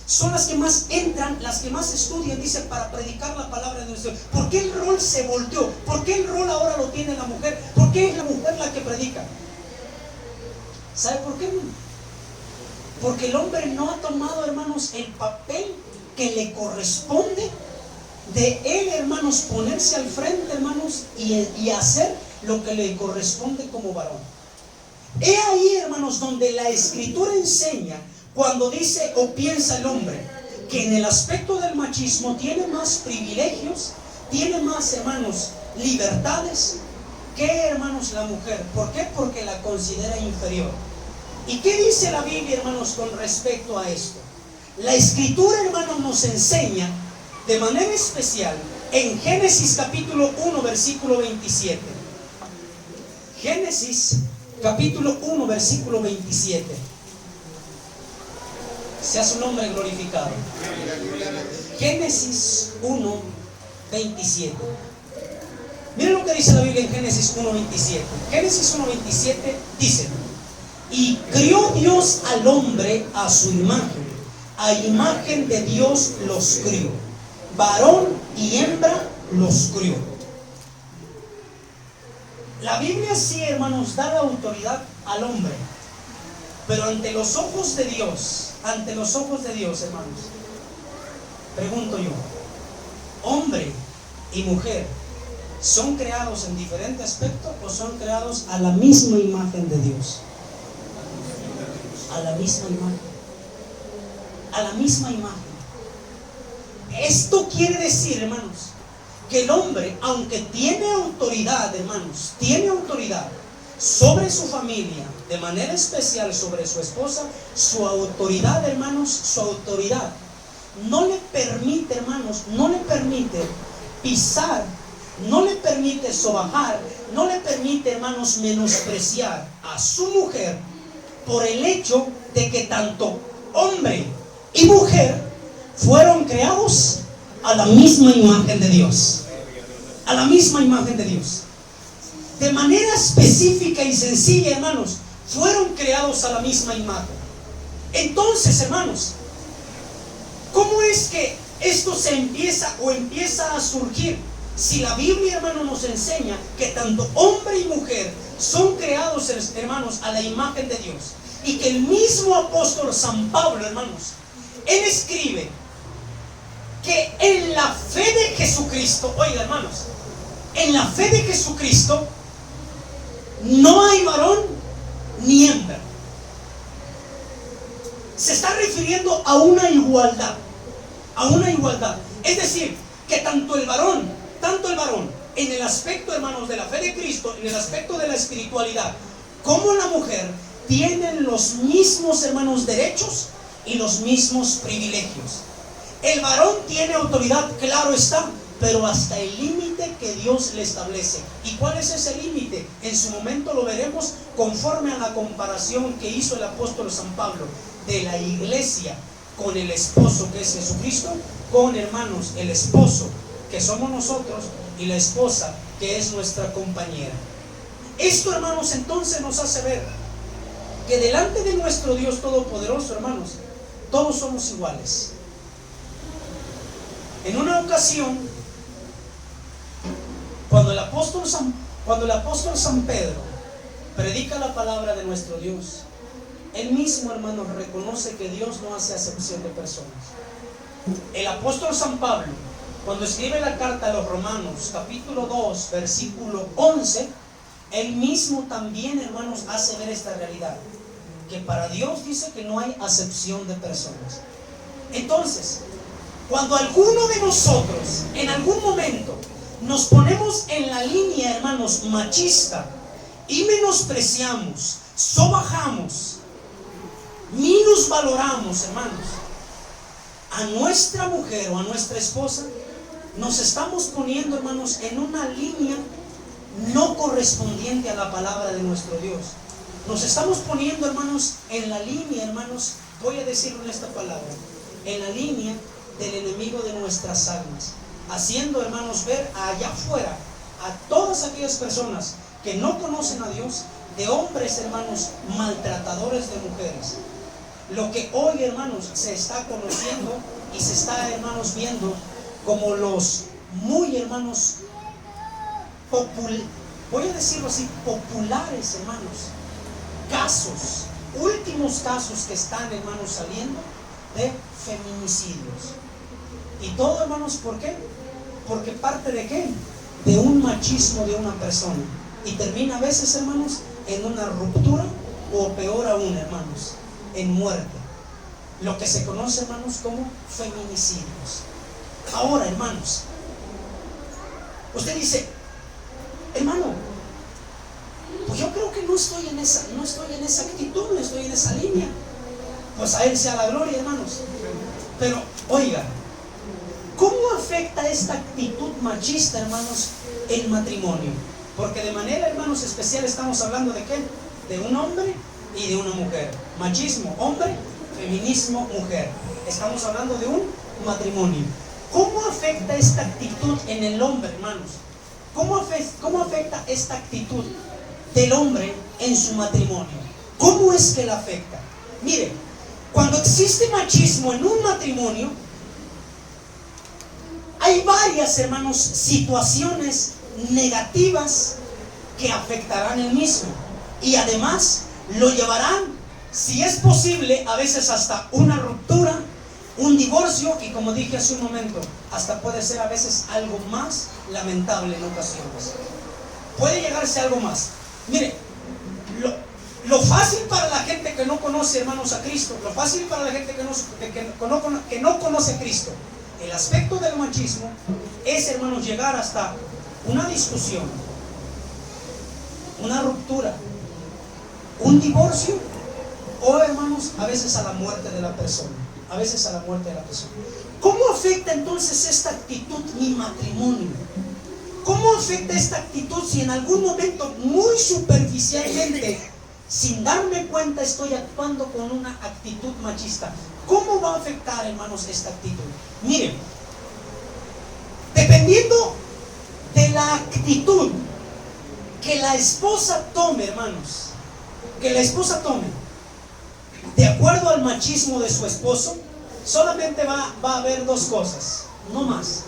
son las que más entran, las que más estudian, dice, para predicar la palabra de Dios? ¿Por qué el rol se volteó? ¿Por qué el rol ahora lo tiene la mujer? ¿Por qué es la mujer la que predica? ¿Sabe por qué? Porque el hombre no ha tomado, hermanos, el papel que le corresponde de él, hermanos, ponerse al frente, hermanos, y hacer lo que le corresponde como varón. He ahí, hermanos, donde la Escritura enseña, cuando dice o piensa el hombre que en el aspecto del machismo tiene más privilegios, tiene más, hermanos, libertades que, hermanos, la mujer. ¿Por qué? Porque la considera inferior. ¿Y qué dice la Biblia, hermanos, con respecto a esto? La Escritura, hermanos, nos enseña de manera especial en Génesis capítulo 1, versículo 27. Génesis capítulo 1, versículo 27. Sea su nombre glorificado. Génesis 1, 27. Miren lo que dice la Biblia en Génesis 1, 27. Génesis 1, 27 dice: y crió Dios al hombre a su imagen, a imagen de Dios los crió, varón y hembra los crió. La Biblia sí, hermanos, da la autoridad al hombre, pero ante los ojos de Dios, hermanos, pregunto yo, ¿hombre y mujer son creados en diferente aspecto o son creados a la misma imagen de Dios? A la misma imagen. A la misma imagen. Esto quiere decir, hermanos, que el hombre, aunque tiene autoridad, hermanos, tiene autoridad sobre su familia, de manera especial sobre su esposa, su autoridad, hermanos, su autoridad no le permite, hermanos, no le permite pisar, no le permite sobajar, no le permite, hermanos, menospreciar a su mujer por el hecho de que tanto hombre y mujer fueron creados a la misma imagen de Dios. A la misma imagen de Dios. De manera específica y sencilla, hermanos, fueron creados a la misma imagen. Entonces, hermanos, ¿cómo es que esto se empieza a surgir? Si la Biblia, hermanos, nos enseña que tanto hombre y mujer son creados, hermanos, a la imagen de Dios, y que el mismo apóstol San Pablo, hermanos, él escribe que en la fe de Jesucristo, oiga, hermanos, en la fe de Jesucristo no hay varón ni hembra. Se está refiriendo a una igualdad, a una igualdad. Es decir, que tanto el varón, en el aspecto, hermanos, de la fe de Cristo, en el aspecto de la espiritualidad, como la mujer, tienen los mismos, hermanos, derechos y los mismos privilegios. El varón tiene autoridad, claro está, pero hasta el límite que Dios le establece. ¿Y cuál es ese límite? En su momento lo veremos conforme a la comparación que hizo el apóstol San Pablo de la iglesia con el esposo, que es Jesucristo, con, hermanos, el esposo, que somos nosotros, y la esposa, que es nuestra compañera. Esto, hermanos, entonces nos hace ver que delante de nuestro Dios Todopoderoso, hermanos, todos somos iguales. En una ocasión, cuando el apóstol San Pedro predica la palabra de nuestro Dios, él mismo, hermanos, reconoce que Dios no hace acepción de personas. El apóstol San Pablo, cuando escribe la carta a los Romanos, capítulo 2, versículo 11, él mismo también, hermanos, hace ver esta realidad, que para Dios dice que no hay acepción de personas. Entonces, cuando alguno de nosotros en algún momento nos ponemos en la línea, hermanos, machista, y menospreciamos, sobajamos, minusvaloramos, hermanos, a nuestra mujer o a nuestra esposa, nos estamos poniendo, hermanos, en una línea no correspondiente a la palabra de nuestro Dios. Nos estamos poniendo, hermanos, en la línea, hermanos, voy a decirlo en esta palabra, en la línea del enemigo de nuestras almas, haciendo, hermanos, ver allá afuera a todas aquellas personas que no conocen a Dios, de hombres, hermanos, maltratadores de mujeres. Lo que hoy, hermanos, se está conociendo y se está, hermanos, viendo como los muy, hermanos, voy a decirlo así, populares, hermanos, casos, últimos casos que están, hermanos, saliendo de feminicidios. Y todo, hermanos, ¿por qué? Porque parte de ¿qué? De un machismo de una persona, y termina a veces, hermanos, en una ruptura, o peor aún, hermanos, en muerte. Lo que se conoce, hermanos, como feminicidios. Ahora, hermanos, usted dice, hermano, pues yo creo que no estoy en esa actitud, no estoy en esa línea. Pues a Él sea la gloria, hermanos. Pero, oiga, ¿cómo afecta esta actitud machista, hermanos, el matrimonio? Porque de manera, hermanos, especial estamos hablando de ¿qué? De un hombre y de una mujer. Machismo, hombre; feminismo, mujer. Estamos hablando de un matrimonio. ¿Cómo afecta esta actitud en el hombre, hermanos? ¿Cómo afecta esta actitud del hombre en su matrimonio? ¿Cómo es que la afecta? Mire, cuando existe machismo en un matrimonio, hay varias, hermanos, situaciones negativas que afectarán el mismo, y además lo llevarán, si es posible, a veces hasta una ruptura, un divorcio, y como dije hace un momento, hasta puede ser a veces algo más lamentable en ocasiones. Puede llegarse a algo más. Mire, lo fácil para la gente que no conoce, hermanos, a Cristo, lo fácil para la gente que no conoce a Cristo, el aspecto del machismo es, hermanos, llegar hasta una discusión, una ruptura, un divorcio, o, hermanos, a veces a la muerte de la persona. A veces a la muerte de la persona. ¿Cómo afecta entonces esta actitud mi matrimonio? ¿Cómo afecta esta actitud si en algún momento, muy superficialmente, sin darme cuenta, estoy actuando con una actitud machista? ¿Cómo va a afectar, hermanos, esta actitud? Miren, la actitud que la esposa tome, hermanos, que la esposa tome de acuerdo al machismo de su esposo, solamente va a haber dos cosas, no más.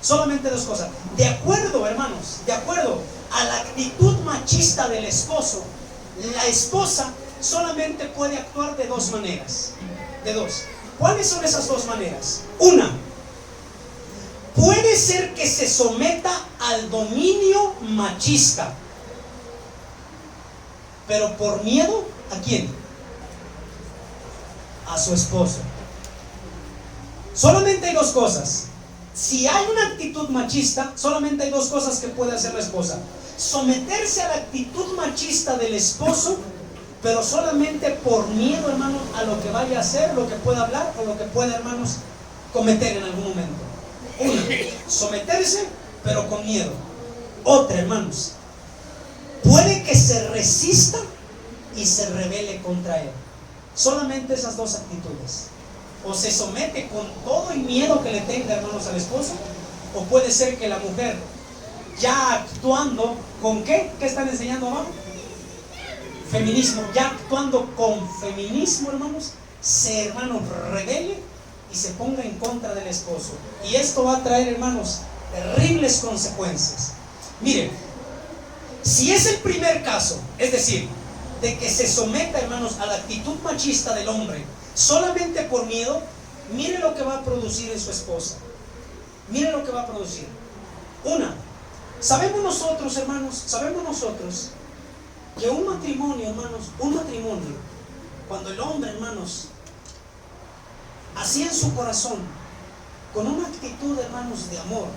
Solamente dos cosas. De acuerdo, hermanos, de acuerdo a la actitud machista del esposo, la esposa solamente puede actuar de dos maneras. De dos. ¿Cuáles son esas dos maneras? Una, puede ser que se someta al dominio machista, pero por miedo, ¿a quién? A su esposo. Solamente hay dos cosas. Si hay una actitud machista, solamente hay dos cosas que puede hacer la esposa: someterse a la actitud machista del esposo, pero solamente por miedo, hermanos, a lo que vaya a hacer, lo que pueda hablar o lo que pueda, hermanos, cometer en algún momento. Una, someterse, pero con miedo. Otra, hermanos, puede que se resista y se rebele contra él. Solamente esas dos actitudes. O se somete con todo el miedo que le tenga, hermanos, al esposo, o puede ser que la mujer, ya actuando con ¿qué? ¿Qué están enseñando abajo? Feminismo. Ya actuando con feminismo, hermanos, se, hermanos, rebele y se ponga en contra del esposo. Y esto va a traer, hermanos, terribles consecuencias. Miren, si es el primer caso, es decir, de que se someta, hermanos, a la actitud machista del hombre solamente por miedo, mire lo que va a producir en su esposa. Mire lo que va a producir. Una, sabemos nosotros, hermanos, que un matrimonio, hermanos, cuando el hombre, hermanos, así en su corazón, con una actitud, hermanos, de amor,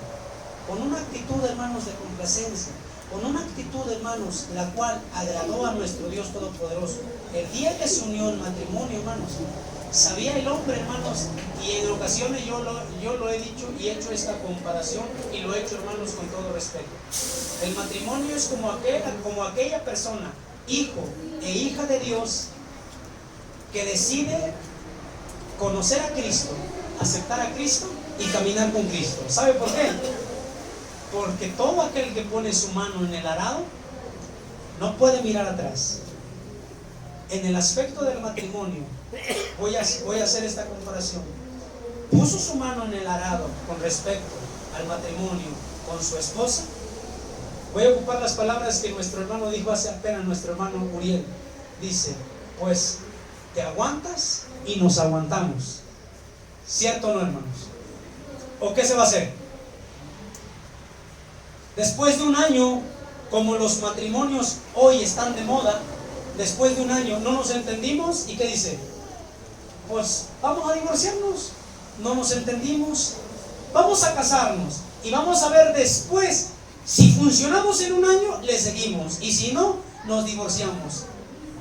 con una actitud, hermanos, de complacencia, con una actitud, hermanos, la cual agradó a nuestro Dios Todopoderoso, el día que se unió el matrimonio, hermanos, sabía el hombre, hermanos, y en ocasiones yo lo he dicho y he hecho esta comparación, y lo he hecho, hermanos, con todo respeto. El matrimonio es como aquella persona, hijo e hija de Dios, que decide conocer a Cristo, aceptar a Cristo y caminar con Cristo. ¿Sabe por qué? Porque todo aquel que pone su mano en el arado no puede mirar atrás. En el aspecto del matrimonio, voy a hacer esta comparación. Puso su mano en el arado con respecto al matrimonio con su esposa. Voy a ocupar las palabras que nuestro hermano dijo hace apenas, nuestro hermano Uriel. Dice, pues te aguantas y nos aguantamos. ¿Cierto o no, hermanos? ¿O qué se va a hacer? Después de un año, como los matrimonios hoy están de moda, después de un año no nos entendimos, ¿y qué dice? Pues vamos a divorciarnos. No nos entendimos, vamos a casarnos y vamos a ver después. Si funcionamos en un año, le seguimos, y si no, nos divorciamos.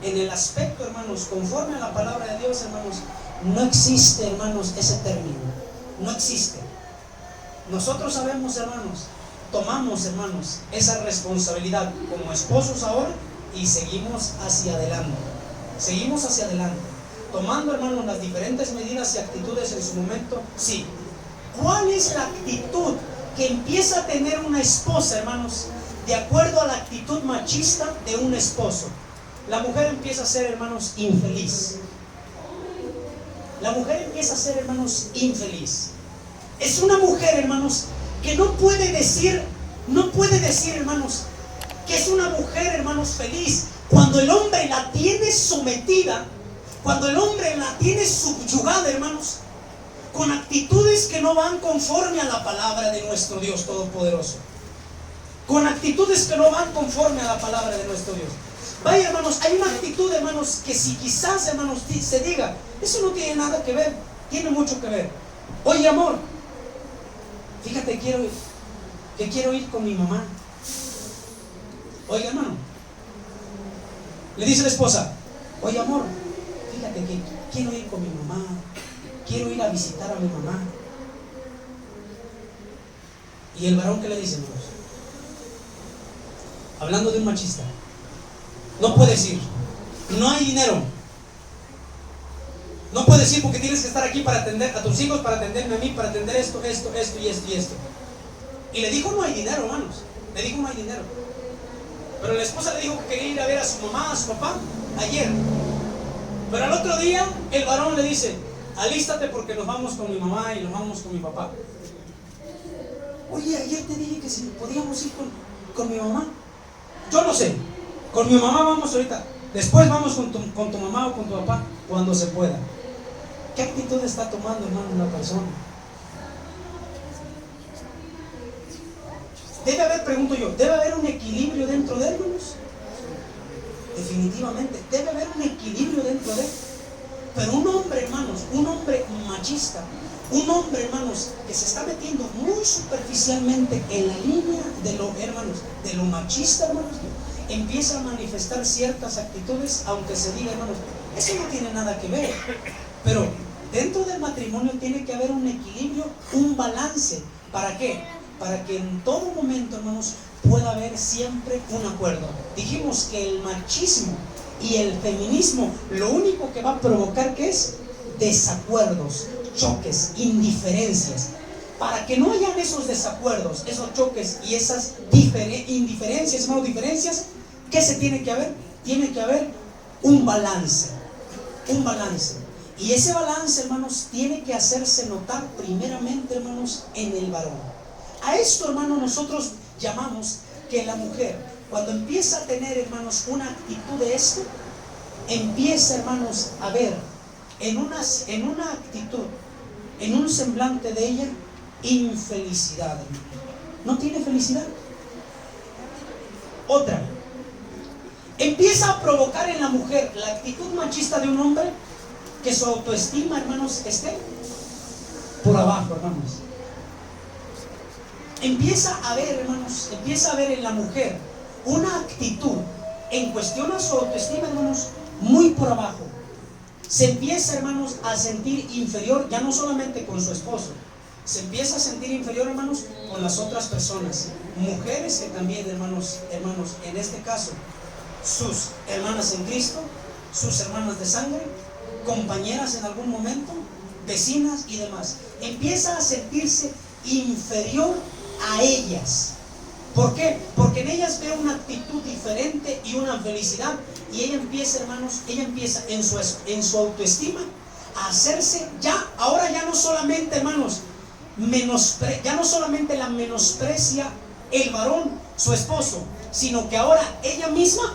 En el aspecto, hermanos, conforme a la palabra de Dios, hermanos, no existe, hermanos, ese término. No existe. Nosotros sabemos, hermanos, tomamos, hermanos, esa responsabilidad como esposos ahora y seguimos hacia adelante. Seguimos hacia adelante. Tomando, hermanos, las diferentes medidas y actitudes en su momento, sí. ¿Cuál es la actitud que empieza a tener una esposa, hermanos, de acuerdo a la actitud machista de un esposo? La mujer empieza a ser, hermanos, infeliz. La mujer empieza a ser, hermanos, infeliz. Es una mujer, hermanos, que no puede decir, hermanos, que es una mujer, hermanos, feliz, cuando el hombre la tiene sometida, cuando el hombre la tiene subyugada, hermanos, con actitudes que no van conforme a la palabra de nuestro Dios Todopoderoso. Con actitudes que no van conforme a la palabra de nuestro Dios. Vaya, hermanos, hay una actitud, hermanos, que si quizás, hermanos, se diga, eso no tiene nada que ver, tiene mucho que ver. Oye, amor, fíjate, quiero ir con mi mamá. Oiga, hermano, le dice la esposa, oye, amor, fíjate que quiero ir con mi mamá, quiero ir a visitar a mi mamá. Y el varón, ¿qué le dice, hermanos? Hablando de un machista, no puedes ir, no hay dinero. No puedes ir porque tienes que estar aquí para atender a tus hijos, para atenderme a mí, para atender esto. Y le dijo, no hay dinero, hermanos. Le dijo: no hay dinero. Pero la esposa le dijo que quería ir a ver a su mamá, a su papá, ayer. Pero al otro día, el varón le dice: alístate porque nos vamos con mi mamá y nos vamos con mi papá. Oye, ayer te dije que si podíamos ir con mi mamá. Yo no sé, con mi mamá vamos ahorita. Después vamos con tu mamá o con tu papá, cuando se pueda. ¿Qué actitud está tomando, hermano, una persona? Debe haber, pregunto yo, ¿debe haber un equilibrio dentro de él, hermanos? Definitivamente, debe haber un equilibrio dentro de él. Pero un hombre, hermanos, un hombre machista, un hombre, hermanos, que se está metiendo muy superficialmente en la línea de lo, hermanos, de lo machista, hermanos, empieza a manifestar ciertas actitudes, aunque se diga, hermanos, eso no tiene nada que ver. Pero dentro del matrimonio tiene que haber un equilibrio, un balance. ¿Para qué? Para que en todo momento, hermanos, pueda haber siempre un acuerdo. Dijimos que el machismo y el feminismo lo único que va a provocar, ¿qué es? Desacuerdos, choques, indiferencias. Para que no hayan esos desacuerdos, esos choques y esas indiferencias, hermanos, diferencias, ¿qué se tiene que haber? Tiene que haber un balance, un balance. Y ese balance, hermanos, tiene que hacerse notar primeramente, hermanos, en el varón. A esto, hermanos, nosotros llamamos que la mujer, cuando empieza a tener, hermanos, una actitud de esto, empieza, hermanos, a ver en una actitud, en un semblante de ella, infelicidad, hermano. No tiene felicidad. Otra, empieza a provocar en la mujer la actitud machista de un hombre, que su autoestima, hermanos, esté por abajo, hermanos. Empieza a ver, hermanos, empieza a ver en la mujer una actitud en cuestión a su autoestima, hermanos, muy por abajo. Se empieza, hermanos, a sentir inferior, ya no solamente con su esposo, se empieza a sentir inferior, hermanos, con las otras personas, mujeres que también, hermanos, en este caso, sus hermanas en Cristo, sus hermanas de sangre, compañeras en algún momento, vecinas y demás. Empieza a sentirse inferior a ellas. ¿Por qué? Porque en ellas ve una actitud diferente y una felicidad, y ella empieza, hermanos, en su autoestima a hacerse ahora ya no solamente, hermanos, ya no solamente la menosprecia el varón, su esposo, sino que ahora ella misma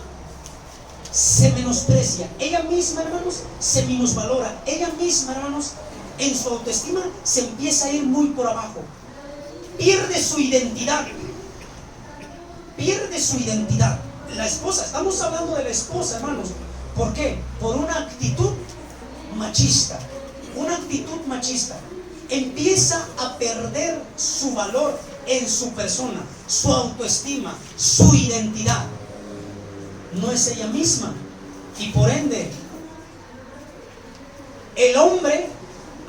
se menosprecia, ella misma, hermanos, se minusvalora, ella misma, hermanos, en su autoestima se empieza a ir muy por abajo. Pierde su identidad. Pierde su identidad. La esposa, estamos hablando de la esposa, hermanos. ¿Por qué? Por una actitud machista. Una actitud machista. Empieza a perder su valor en su persona, su autoestima, su identidad. No es ella misma. Y por ende, el hombre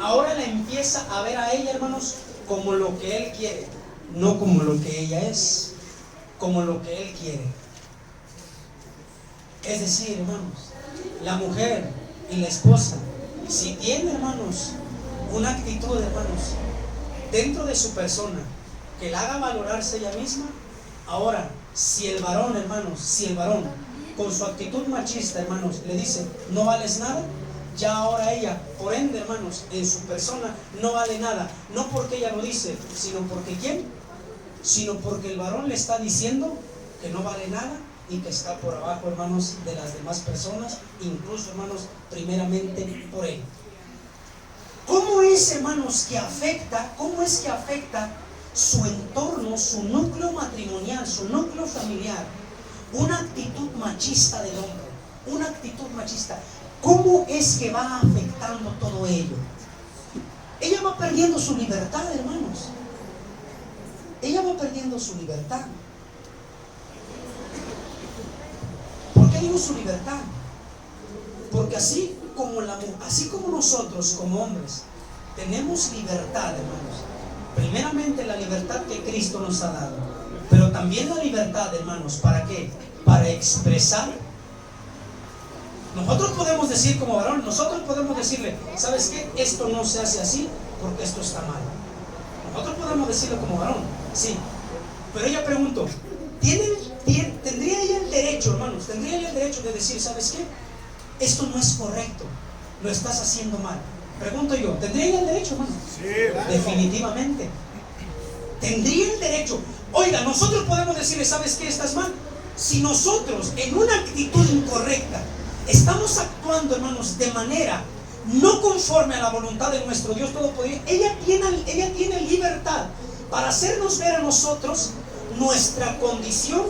ahora la empieza a ver a ella, hermanos, como lo que él quiere, no como lo que ella es, como lo que él quiere. Es decir, hermanos, la mujer y la esposa, si tiene, hermanos, una actitud, hermanos, dentro de su persona que la haga valorarse ella misma, ahora, si el varón, hermanos, con su actitud machista, hermanos, le dice: no vales nada, ya ahora ella, por ende, hermanos, en su persona no vale nada. No porque ella lo dice, sino porque ¿quién? Sino porque el varón le está diciendo que no vale nada y que está por abajo, hermanos, de las demás personas, incluso, hermanos, primeramente por él. ¿Cómo es, hermanos, que afecta su entorno, su núcleo matrimonial, su núcleo familiar, una actitud machista del hombre? Una actitud machista. ¿Cómo es que va afectando todo ello? Ella va perdiendo su libertad, hermanos. Ella va perdiendo su libertad. ¿Por qué digo su libertad? Porque así como nosotros como hombres tenemos libertad, hermanos, primeramente la libertad que Cristo nos ha dado, pero también la libertad, hermanos, ¿para qué? Para expresar. Nosotros podemos decir como varón, nosotros podemos decirle: ¿sabes qué? Esto no se hace así porque esto está mal. Nosotros podemos decirlo como varón, sí. Pero ella preguntó: tendría ella el derecho, hermanos, tendría ella el derecho de decir, ¿sabes qué? Esto no es correcto, lo estás haciendo mal. Pregunto yo, ¿tendría ella el derecho, hermano? Sí, claro. Definitivamente. Tendría el derecho. Oiga, nosotros podemos decirle, ¿sabes qué? Estás mal. Si nosotros en una actitud incorrecta estamos actuando, hermanos, de manera no conforme a la voluntad de nuestro Dios Todopoderoso, ella tiene libertad para hacernos ver a nosotros nuestra condición,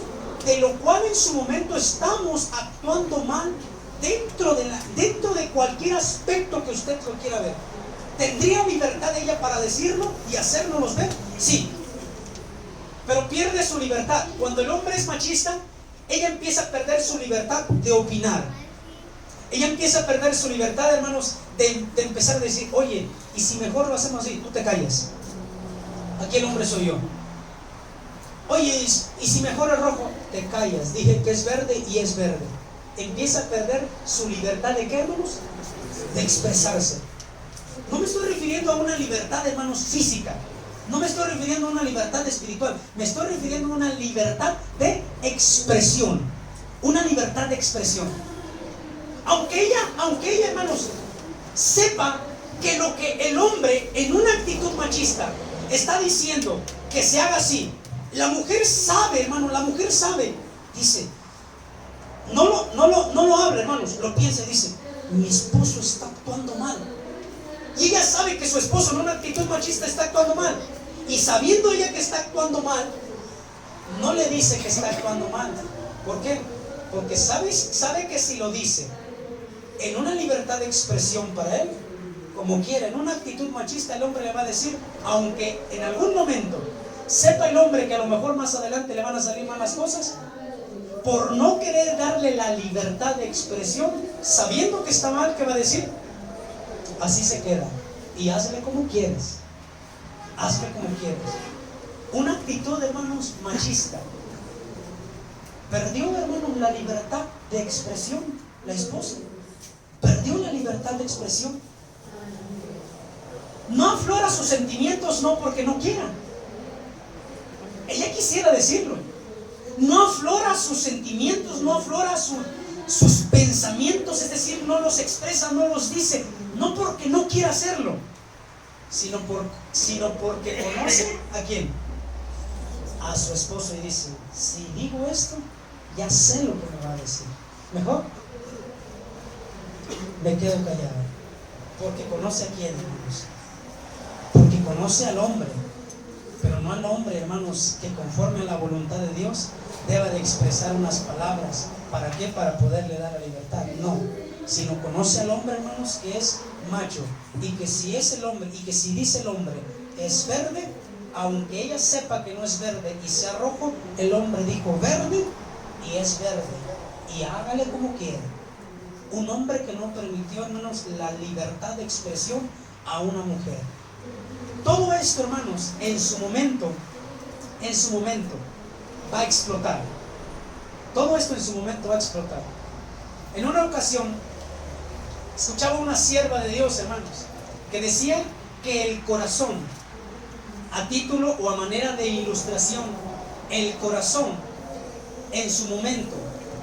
de lo cual en su momento estamos actuando mal dentro de cualquier aspecto que usted lo quiera ver. ¿Tendría libertad ella para decirlo y hacérnoslos ver? Sí. Pero pierde su libertad. Cuando el hombre es machista, ella empieza a perder su libertad de opinar. Ella empieza a perder su libertad, hermanos, de empezar a decir, oye, y si mejor lo hacemos así, tú te callas. Aquí el hombre soy yo. Oye, y si mejor es rojo, te callas. Dije que es verde y es verde. Empieza a perder su libertad de ¿qué, hermanos? De expresarse. No me estoy refiriendo a una libertad, hermanos, física. No me estoy refiriendo a una libertad espiritual. Me estoy refiriendo a una libertad de expresión. Una libertad de expresión. Aunque ella, hermanos, sepa que lo que el hombre en una actitud machista está diciendo que se haga así, la mujer sabe, hermano, la mujer sabe. Dice, no lo habla, hermanos, lo piensa y dice, mi esposo está actuando mal. Y ella sabe que su esposo en una actitud machista está actuando mal. Y sabiendo ella que está actuando mal, no le dice que está actuando mal. ¿Por qué? Porque sabe que si lo dice en una libertad de expresión para él, como quiera, en una actitud machista, el hombre le va a decir, aunque en algún momento sepa el hombre que a lo mejor más adelante le van a salir malas cosas, por no querer darle la libertad de expresión, sabiendo que está mal, ¿qué va a decir? Así se queda. Y hazle como quieres. Hazle como quieres. Una actitud, hermanos, machista. Perdió, hermanos, la libertad de expresión, la esposa. Perdió la libertad de expresión. No aflora sus sentimientos, no porque no quiera. Ella quisiera decirlo. No aflora sus sentimientos, no aflora sus pensamientos, es decir, no los expresa, no los dice, no porque no quiera hacerlo, sino porque conoce ¿a quién? A su esposo, y dice, si digo esto, ya sé lo que me va a decir. Mejor me quedo callado, porque conoce a quién, hermanos, porque conoce al hombre, pero no al hombre, hermanos, que conforme a la voluntad de Dios deba de expresar unas palabras. ¿Para qué? Para poderle dar la libertad. No, sino conoce al hombre, hermanos, que es macho, y que si es el hombre, y que si dice el hombre es verde, aunque ella sepa que no es verde y sea rojo, el hombre dijo verde y es verde, y hágale como quiera. Un hombre que no permitió, hermanos, la libertad de expresión a una mujer. Todo esto, hermanos, en su momento va a explotar. Todo esto en su momento va a explotar. En una ocasión escuchaba una sierva de Dios, hermanos, que decía que el corazón, a título o a manera de ilustración, el corazón en su momento,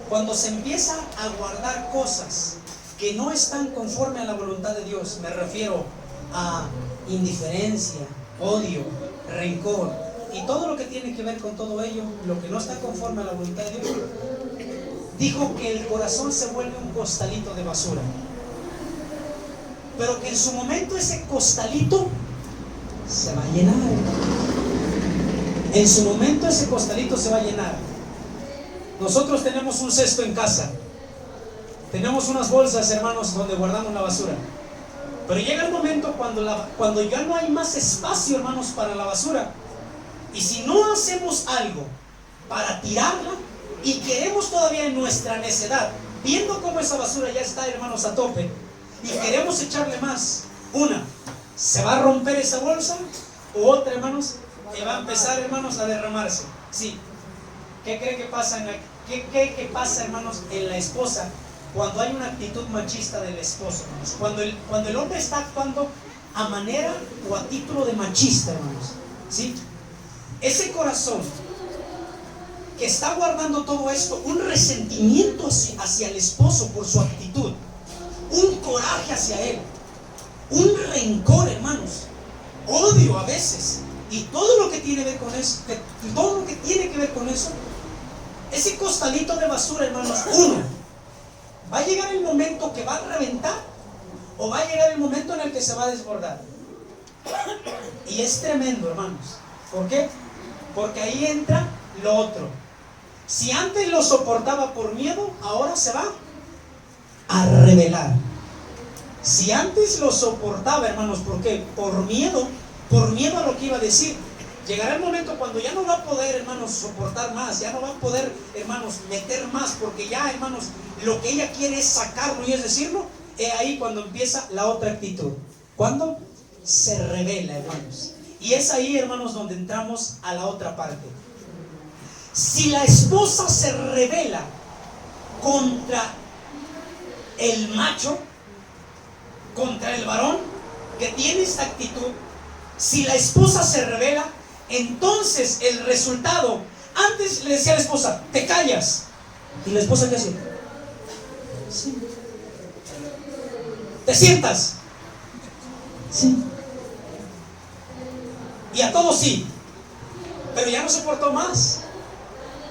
cuando se empieza a guardar cosas que no están conforme a la voluntad de Dios, me refiero a indiferencia, odio, rencor y todo lo que tiene que ver con todo ello, lo que no está conforme a la voluntad de Dios, dijo que el corazón se vuelve un costalito de basura, pero que en su momento ese costalito se va a llenar. En su momento ese costalito se va a llenar. Nosotros tenemos un cesto en casa, tenemos unas bolsas, hermanos, donde guardamos la basura, pero llega el momento cuando ya no hay más espacio, hermanos, para la basura, y si no hacemos algo para tirarla, y queremos todavía en nuestra necedad, viendo cómo esa basura ya está, hermanos, a tope, y queremos echarle más, se va a romper esa bolsa, o otra, hermanos, que va a empezar, hermanos, a derramarse. Sí. ¿Qué cree que pasa, hermanos, en la esposa cuando hay una actitud machista del esposo, hermanos? Cuando el hombre está actuando a manera o a título de machista, hermanos, ¿sí? Ese corazón que está guardando todo esto, un resentimiento hacia el esposo por su actitud, un coraje hacia él, un rencor, hermanos, odio a veces, y todo lo que tiene que ver con eso, ese costalito de basura, hermanos, uno, va a llegar el momento que va a reventar, o va a llegar el momento en el que se va a desbordar. Y es tremendo, hermanos. ¿Por qué? Porque ahí entra lo otro. Si antes lo soportaba por miedo, ahora se va a rebelar. Si antes lo soportaba, hermanos, ¿por qué? Por miedo a lo que iba a decir. Llegará el momento cuando ya no va a poder, hermanos, soportar más, ya no va a poder, hermanos, meter más, porque ya, hermanos, lo que ella quiere es sacarlo y es decirlo. Es ahí cuando empieza la otra actitud. ¿Cuándo? Se revela, hermanos. Y es ahí, hermanos, donde entramos a la otra parte. Si la esposa se revela contra el macho, contra el varón que tiene esta actitud, si la esposa se revela, entonces el resultado, antes le decía a la esposa, te callas, y la esposa ¿qué hace? Sí. ¿Te sientas? Sí. Y a todos sí, pero ya no soportó más.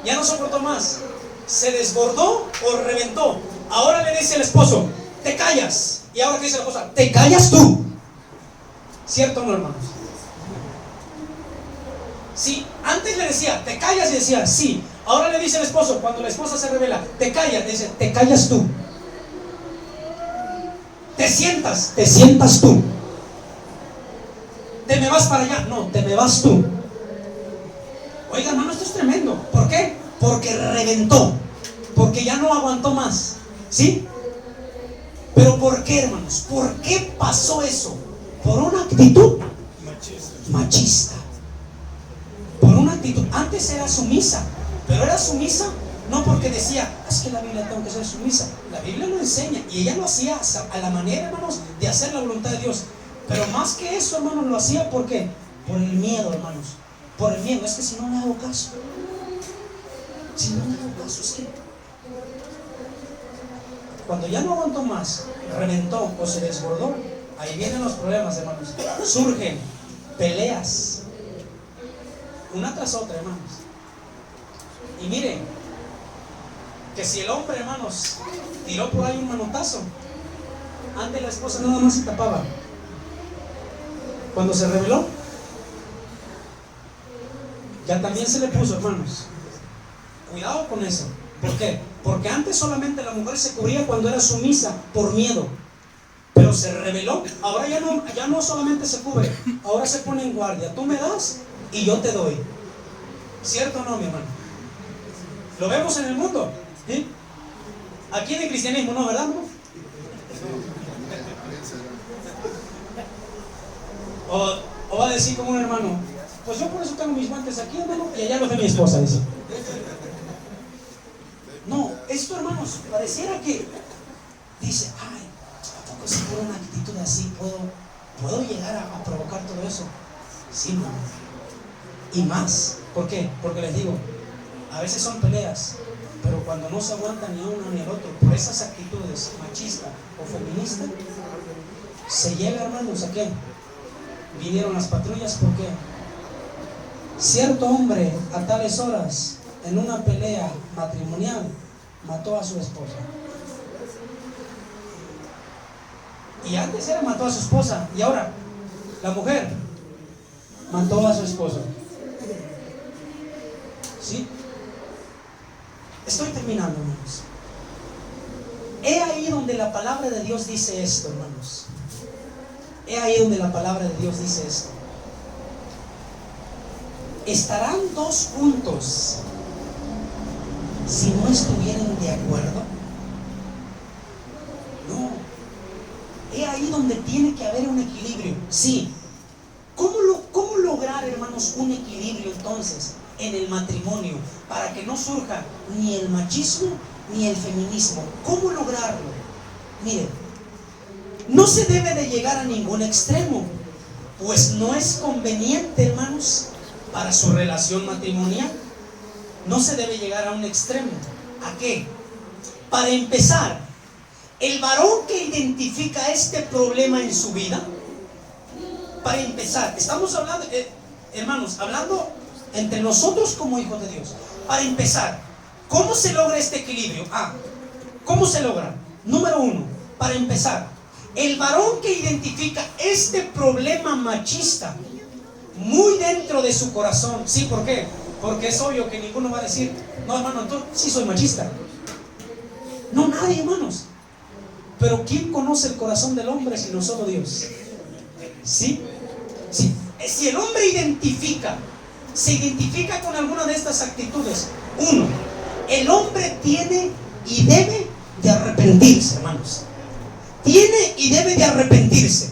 Ya no soportó más. Se desbordó o reventó. Ahora le dice el esposo, te callas. Y ahora ¿qué dice la esposa? Te callas tú. ¿Cierto o no, hermanos? Sí, antes le decía, te callas, y decía, sí. Ahora le dice el esposo, cuando la esposa se revela, te callas, dice, te callas tú. Te sientas tú. Te me vas para allá, no, te me vas tú. Oiga, hermano, esto es tremendo. ¿Por qué? Porque reventó, porque ya no aguantó más. ¿Sí? Pero ¿por qué, hermanos? ¿Por qué pasó eso? Por una actitud machista. Por una actitud. Antes era sumisa, pero era sumisa no porque decía, es que la Biblia tengo que ser sumisa. La Biblia lo enseña y ella lo hacía a la manera, hermanos, de hacer la voluntad de Dios. Pero más que eso, hermanos, lo hacía ¿por qué? Por el miedo, hermanos. Por el miedo. Es que si no le hago caso, es que cuando ya no aguantó más, reventó o se desbordó, ahí vienen los problemas, hermanos. Surgen peleas una tras otra, hermanos. Y miren que si el hombre, hermanos, tiró por ahí un manotazo, antes la esposa nada más se tapaba. Cuando se rebeló, ya también se le puso, hermanos. Cuidado con eso. ¿Por qué? Porque antes solamente la mujer se cubría cuando era sumisa por miedo, pero se rebeló. Ahora ya no solamente se cubre, ahora se pone en guardia. Tú me das y yo te doy. ¿Cierto o no, mi hermano? Lo vemos en el mundo, ¿sí? Aquí en el cristianismo no, ¿verdad, no? O va a decir como un hermano, pues yo por eso tengo mis guantes aquí, hermano, y allá los de mi esposa, dice. No, esto, hermanos, pareciera que dice, ay, ¿a poco si por una actitud así puedo llegar a provocar todo eso? Sí, hermano. Y más, ¿por qué? Porque les digo, a veces son peleas, pero cuando no se aguantan ni a uno ni al otro por esas actitudes machistas o feministas, se llega, hermanos, ¿a qué? Vinieron las patrullas porque cierto hombre a tales horas en una pelea matrimonial mató a su esposa. Y antes era mató a su esposa, y ahora la mujer mató a su esposo. ¿Sí? Estoy terminando, hermanos. He ahí donde la palabra de Dios dice esto, hermanos. He ahí donde la palabra de Dios dice esto. ¿Estarán dos juntos si no estuvieran de acuerdo? No. He ahí donde tiene que haber un equilibrio. Sí. ¿Cómo lograr, hermanos, un equilibrio entonces en el matrimonio para que no surja ni el machismo ni el feminismo? ¿Cómo lograrlo? Miren, no se debe de llegar a ningún extremo, pues no es conveniente, hermanos, para su relación matrimonial. no se debe llegar a un extremo. ¿A qué? Para empezar, el varón que identifica este problema en su vida, para empezar, estamos hablando, hermanos, hablando entre nosotros como hijos de Dios. Para empezar, ¿cómo se logra este equilibrio? ¿Cómo se logra? Número uno, para empezar, el varón que identifica este problema machista muy dentro de su corazón. ¿Sí? ¿Por qué? Porque es obvio que ninguno va a decir, no, hermano, yo sí soy machista. No, nadie, hermanos. Pero ¿quién conoce el corazón del hombre sino solo Dios? ¿Sí? ¿Sí? Si el hombre se identifica con alguna de estas actitudes, uno, el hombre tiene y debe de arrepentirse, hermanos. Tiene y debe de arrepentirse.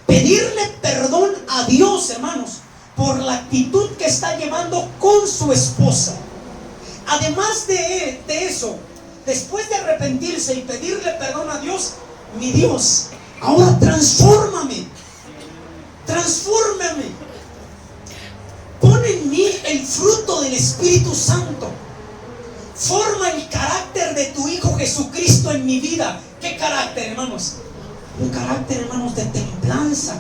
Pedirle perdón a Dios, hermanos, por la actitud que está llevando con su esposa. Además de eso, después de arrepentirse y pedirle perdón a Dios, mi Dios, ahora transfórmame. Pon en mí el fruto del Espíritu Santo. Forma el carácter de tu Hijo Jesucristo en mi vida. ¿Qué carácter, hermanos? Un carácter, hermanos, de templanza,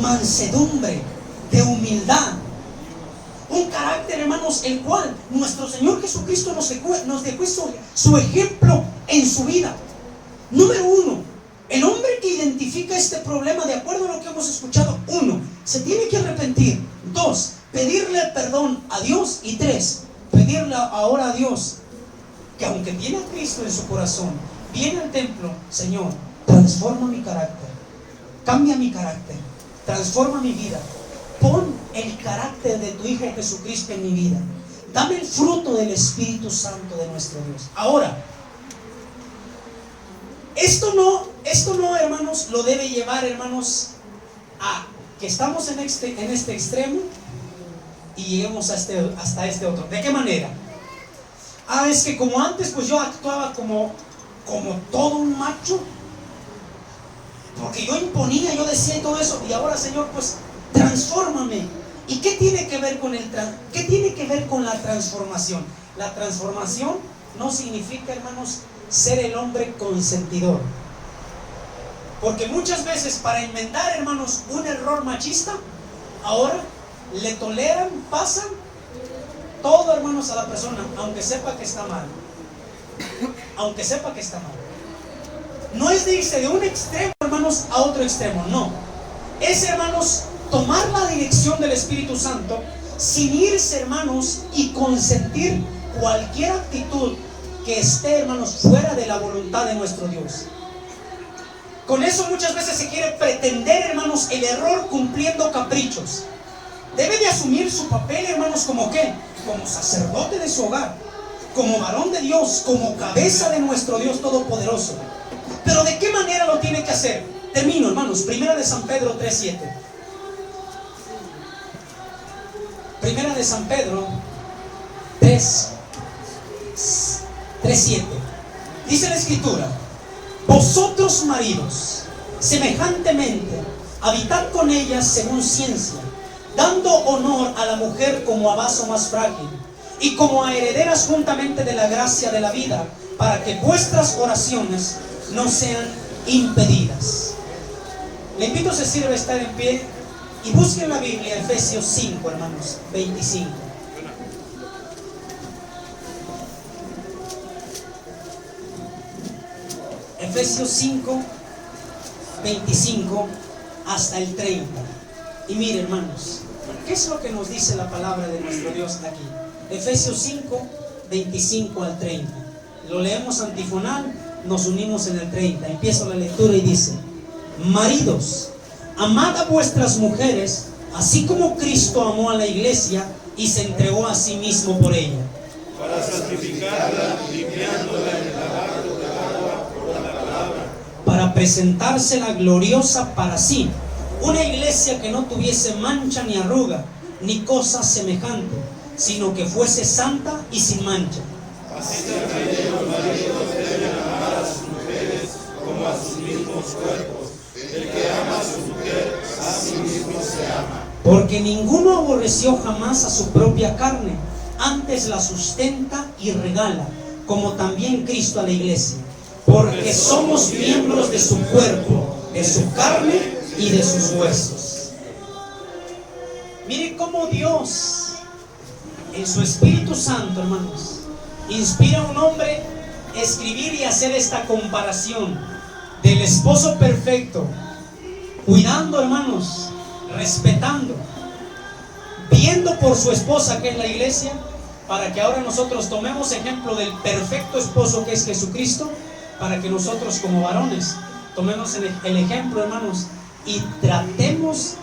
mansedumbre, de humildad. Un carácter, hermanos, el cual nuestro Señor Jesucristo nos dejó su ejemplo en su vida. Número uno, el hombre que identifica este problema, de acuerdo a lo que hemos escuchado, uno, se tiene que arrepentir. Dos, pedirle perdón a Dios. Y tres, pedirle ahora a Dios que aunque tiene a Cristo en su corazón, viene al templo: Señor, transforma mi carácter, cambia mi carácter, transforma mi vida, pon el carácter de tu Hijo Jesucristo en mi vida, dame el fruto del Espíritu Santo de nuestro Dios. Ahora, esto no, hermanos, lo debe llevar, hermanos, a que estamos en este extremo y lleguemos hasta este otro. ¿De qué manera? Es que como antes, pues yo actuaba como todo un macho, porque yo imponía, yo decía y todo eso, y ahora, Señor, pues transfórmame. ¿Y qué tiene que ver con la transformación? La transformación no significa, hermanos, ser el hombre consentidor. Porque muchas veces, para enmendar, hermanos, un error machista, ahora le toleran, pasan todo, hermanos, a la persona, aunque sepa que está mal. Aunque sepa que está mal. No es de irse de un extremo, hermanos, a otro extremo, no. Es, hermanos, tomar la dirección del Espíritu Santo sin irse, hermanos, y consentir cualquier actitud que esté, hermanos, fuera de la voluntad de nuestro Dios. Con eso muchas veces se quiere pretender, hermanos, el error cumpliendo caprichos. Debe de asumir su papel, hermanos, ¿como qué? Como sacerdote de su hogar, como varón de Dios, como cabeza de nuestro Dios Todopoderoso. Pero ¿de qué manera lo tiene que hacer? Termino, hermanos. Primera de San Pedro 3:7. Primera de San Pedro 3:7. Dice la Escritura: vosotros, maridos, semejantemente, habitad con ellas según ciencia, dando honor a la mujer como a vaso más frágil y como a herederas juntamente de la gracia de la vida, para que vuestras oraciones no sean impedidas. Le invito, se sirve, a estar en pie y busquen la Biblia, Efesios 5, hermanos, 25. Efesios 5, 25 hasta el 30. Y mire, hermanos, ¿qué es lo que nos dice la palabra de nuestro Dios aquí? Efesios 5, 25 al 30. Lo leemos antifonal, nos unimos en el 30. Empiezo la lectura y dice: maridos, amad a vuestras mujeres, así como Cristo amó a la iglesia y se entregó a sí mismo por ella, para santificarla, limpiándola en el lavado de agua por la palabra, para presentársela gloriosa para sí, una iglesia que no tuviese mancha ni arruga, ni cosa semejante, sino que fuese santa y sin mancha. Así también los maridos deben amar a sus mujeres como a sus mismos cuerpos. El que ama a su mujer, a sí mismo se ama. Porque ninguno aborreció jamás a su propia carne, antes la sustenta y regala, como también Cristo a la iglesia, porque somos miembros de su cuerpo, de su carne y de sus huesos. Mire cómo Dios, en su Espíritu Santo, hermanos, inspira a un hombre a escribir y hacer esta comparación del esposo perfecto, cuidando, hermanos, respetando, viendo por su esposa, que es la iglesia, para que ahora nosotros tomemos ejemplo del perfecto esposo que es Jesucristo, para que nosotros como varones tomemos el ejemplo, hermanos, y tratemos,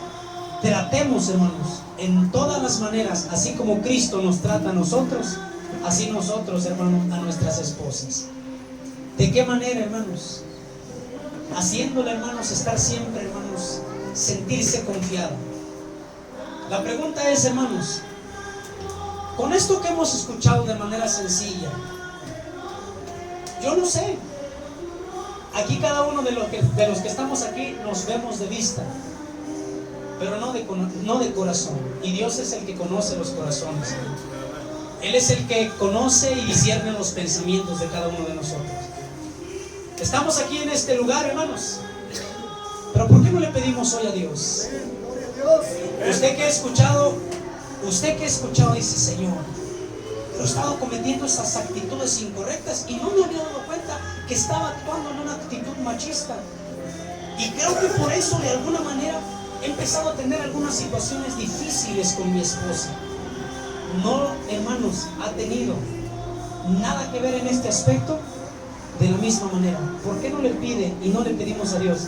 hermanos, en todas las maneras, así como Cristo nos trata a nosotros, así nosotros, hermanos, a nuestras esposas. ¿De qué manera, hermanos? Haciéndole, hermanos, estar siempre, hermanos, sentirse confiado. La pregunta es, hermanos, con esto que hemos escuchado de manera sencilla, yo no sé, aquí cada uno de los que estamos aquí nos vemos de vista, pero no de corazón. Y Dios es el que conoce los corazones. Él es el que conoce y discierne los pensamientos de cada uno de nosotros. Estamos aquí en este lugar, hermanos, pero ¿por qué no le pedimos hoy a Dios? Usted que ha escuchado dice: Señor, he estado cometiendo estas actitudes incorrectas y no me había dado cuenta que estaba actuando en una actitud machista, y creo que por eso de alguna manera he empezado a tener algunas situaciones difíciles con mi esposa. No, hermanos, ha tenido nada que ver en este aspecto. De la misma manera, ¿por qué no le pide y no le pedimos a Dios: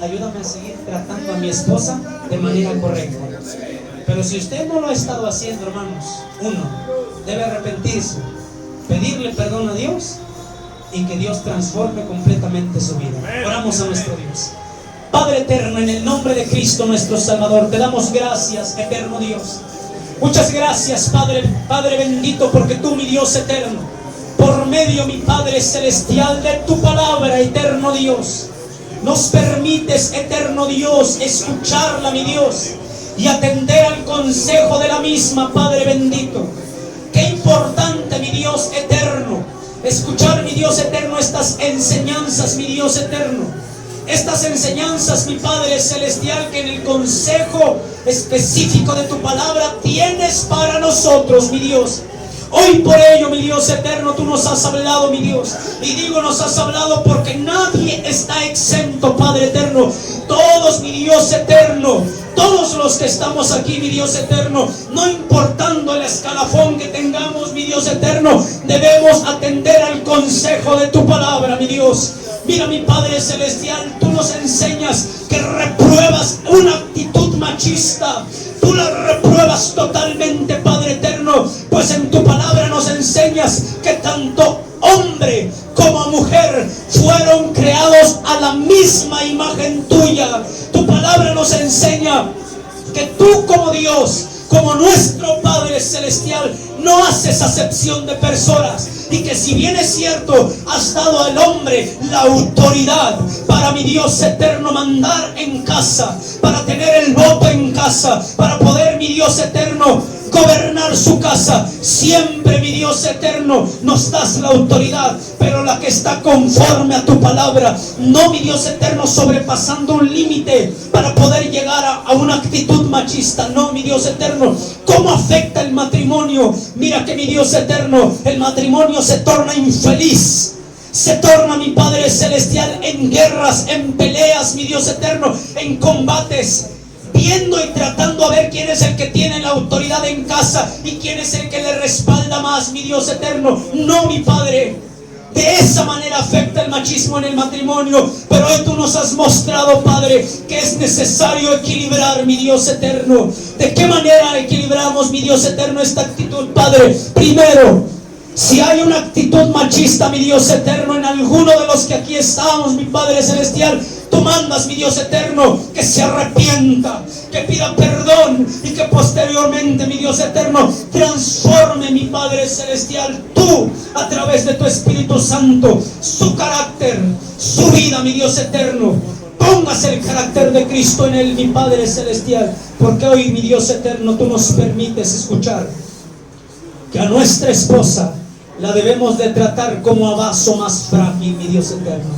ayúdame a seguir tratando a mi esposa de manera correcta? Pero si usted no lo ha estado haciendo, hermanos, uno debe arrepentirse, pedirle perdón a Dios y que Dios transforme completamente su vida. Oramos a nuestro Dios. Padre eterno, en el nombre de Cristo nuestro Salvador, te damos gracias, eterno Dios. Muchas gracias, Padre bendito, porque tú, mi Dios eterno, por medio, mi Padre celestial, de tu palabra, eterno Dios, nos permites, eterno Dios, escucharla, mi Dios, y atender al consejo de la misma, Padre bendito. Qué importante, mi Dios eterno, escuchar, mi Dios eterno, estas enseñanzas, mi Dios eterno. Estas enseñanzas, mi Padre celestial, que en el consejo específico de tu palabra tienes para nosotros, mi Dios. Hoy por ello, mi Dios eterno, tú nos has hablado, mi Dios. Y digo nos has hablado porque nadie está exento, Padre eterno. Todos, mi Dios eterno, todos los que estamos aquí, mi Dios eterno, no importando el escalafón que tengamos, mi Dios eterno, debemos atender al consejo de tu palabra, mi Dios. Mira, mi Padre celestial, tú nos enseñas que repruebas una actitud machista. Tú la repruebas totalmente, Padre eterno, pues en tu palabra nos enseñas que tanto hombre como mujer fueron creados a la misma imagen tuya. Tu palabra nos enseña que tú, como Dios, como nuestro Padre celestial, no haces acepción de personas, y que si bien es cierto, has dado al hombre la autoridad para, mi Dios eterno, mandar en casa, para tener el voto en casa, para poder, mi Dios eterno, gobernar su casa. Siempre, mi Dios eterno, nos das la autoridad, pero la que está conforme a tu palabra, no, mi Dios eterno, sobrepasando un límite para poder llegar a una actitud machista. No, mi Dios eterno. ¿Cómo afecta el matrimonio? Mira que, mi Dios eterno, el matrimonio se torna infeliz, se torna, mi Padre celestial, en guerras, en peleas, mi Dios eterno, en combates, viendo y tratando a ver quién es el que tiene la autoridad en casa y quién es el que le respalda más, mi Dios eterno. No, mi Padre, de esa manera afecta el machismo en el matrimonio. Pero hoy tú nos has mostrado, Padre, que es necesario equilibrar, mi Dios eterno. ¿De qué manera equilibramos, mi Dios eterno, esta actitud, Padre? Primero, si hay una actitud machista, mi Dios eterno, en alguno de los que aquí estamos, mi Padre celestial, tú mandas, mi Dios eterno, que se arrepienta, que pida perdón, y que posteriormente, mi Dios eterno, transforme, mi Padre celestial, tú, a través de tu Espíritu Santo, su carácter, su vida, mi Dios eterno. Pongas el carácter de Cristo en él, mi Padre celestial, porque hoy, mi Dios eterno, tú nos permites escuchar que a nuestra esposa la debemos de tratar como a vaso más frágil, mi Dios eterno.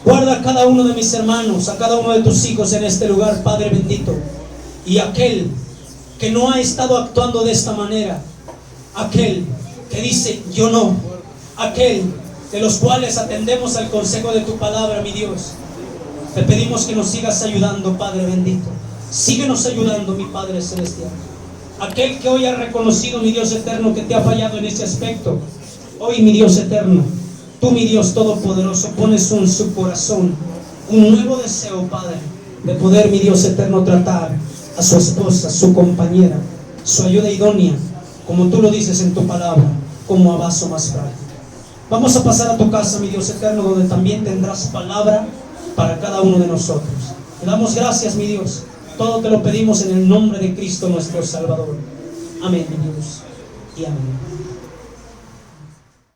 Guarda a cada uno de mis hermanos, a cada uno de tus hijos en este lugar, Padre bendito. Y aquel que no ha estado actuando de esta manera, aquel que dice yo no, aquel de los cuales atendemos al consejo de tu palabra, mi Dios, te pedimos que nos sigas ayudando, Padre bendito. Síguenos ayudando, mi Padre celestial. Aquel que hoy ha reconocido, mi Dios eterno, que te ha fallado en ese aspecto, hoy, mi Dios eterno, tú, mi Dios todopoderoso, pones en su corazón un nuevo deseo, Padre, de poder, mi Dios eterno, tratar a su esposa, su compañera, su ayuda idónea, como tú lo dices en tu palabra, como a vaso más frágil. Vamos a pasar a tu casa, mi Dios eterno, donde también tendrás palabra para cada uno de nosotros. Te damos gracias, mi Dios. Todo te lo pedimos en el nombre de Cristo nuestro Salvador. Amén, mi Dios. Y amén.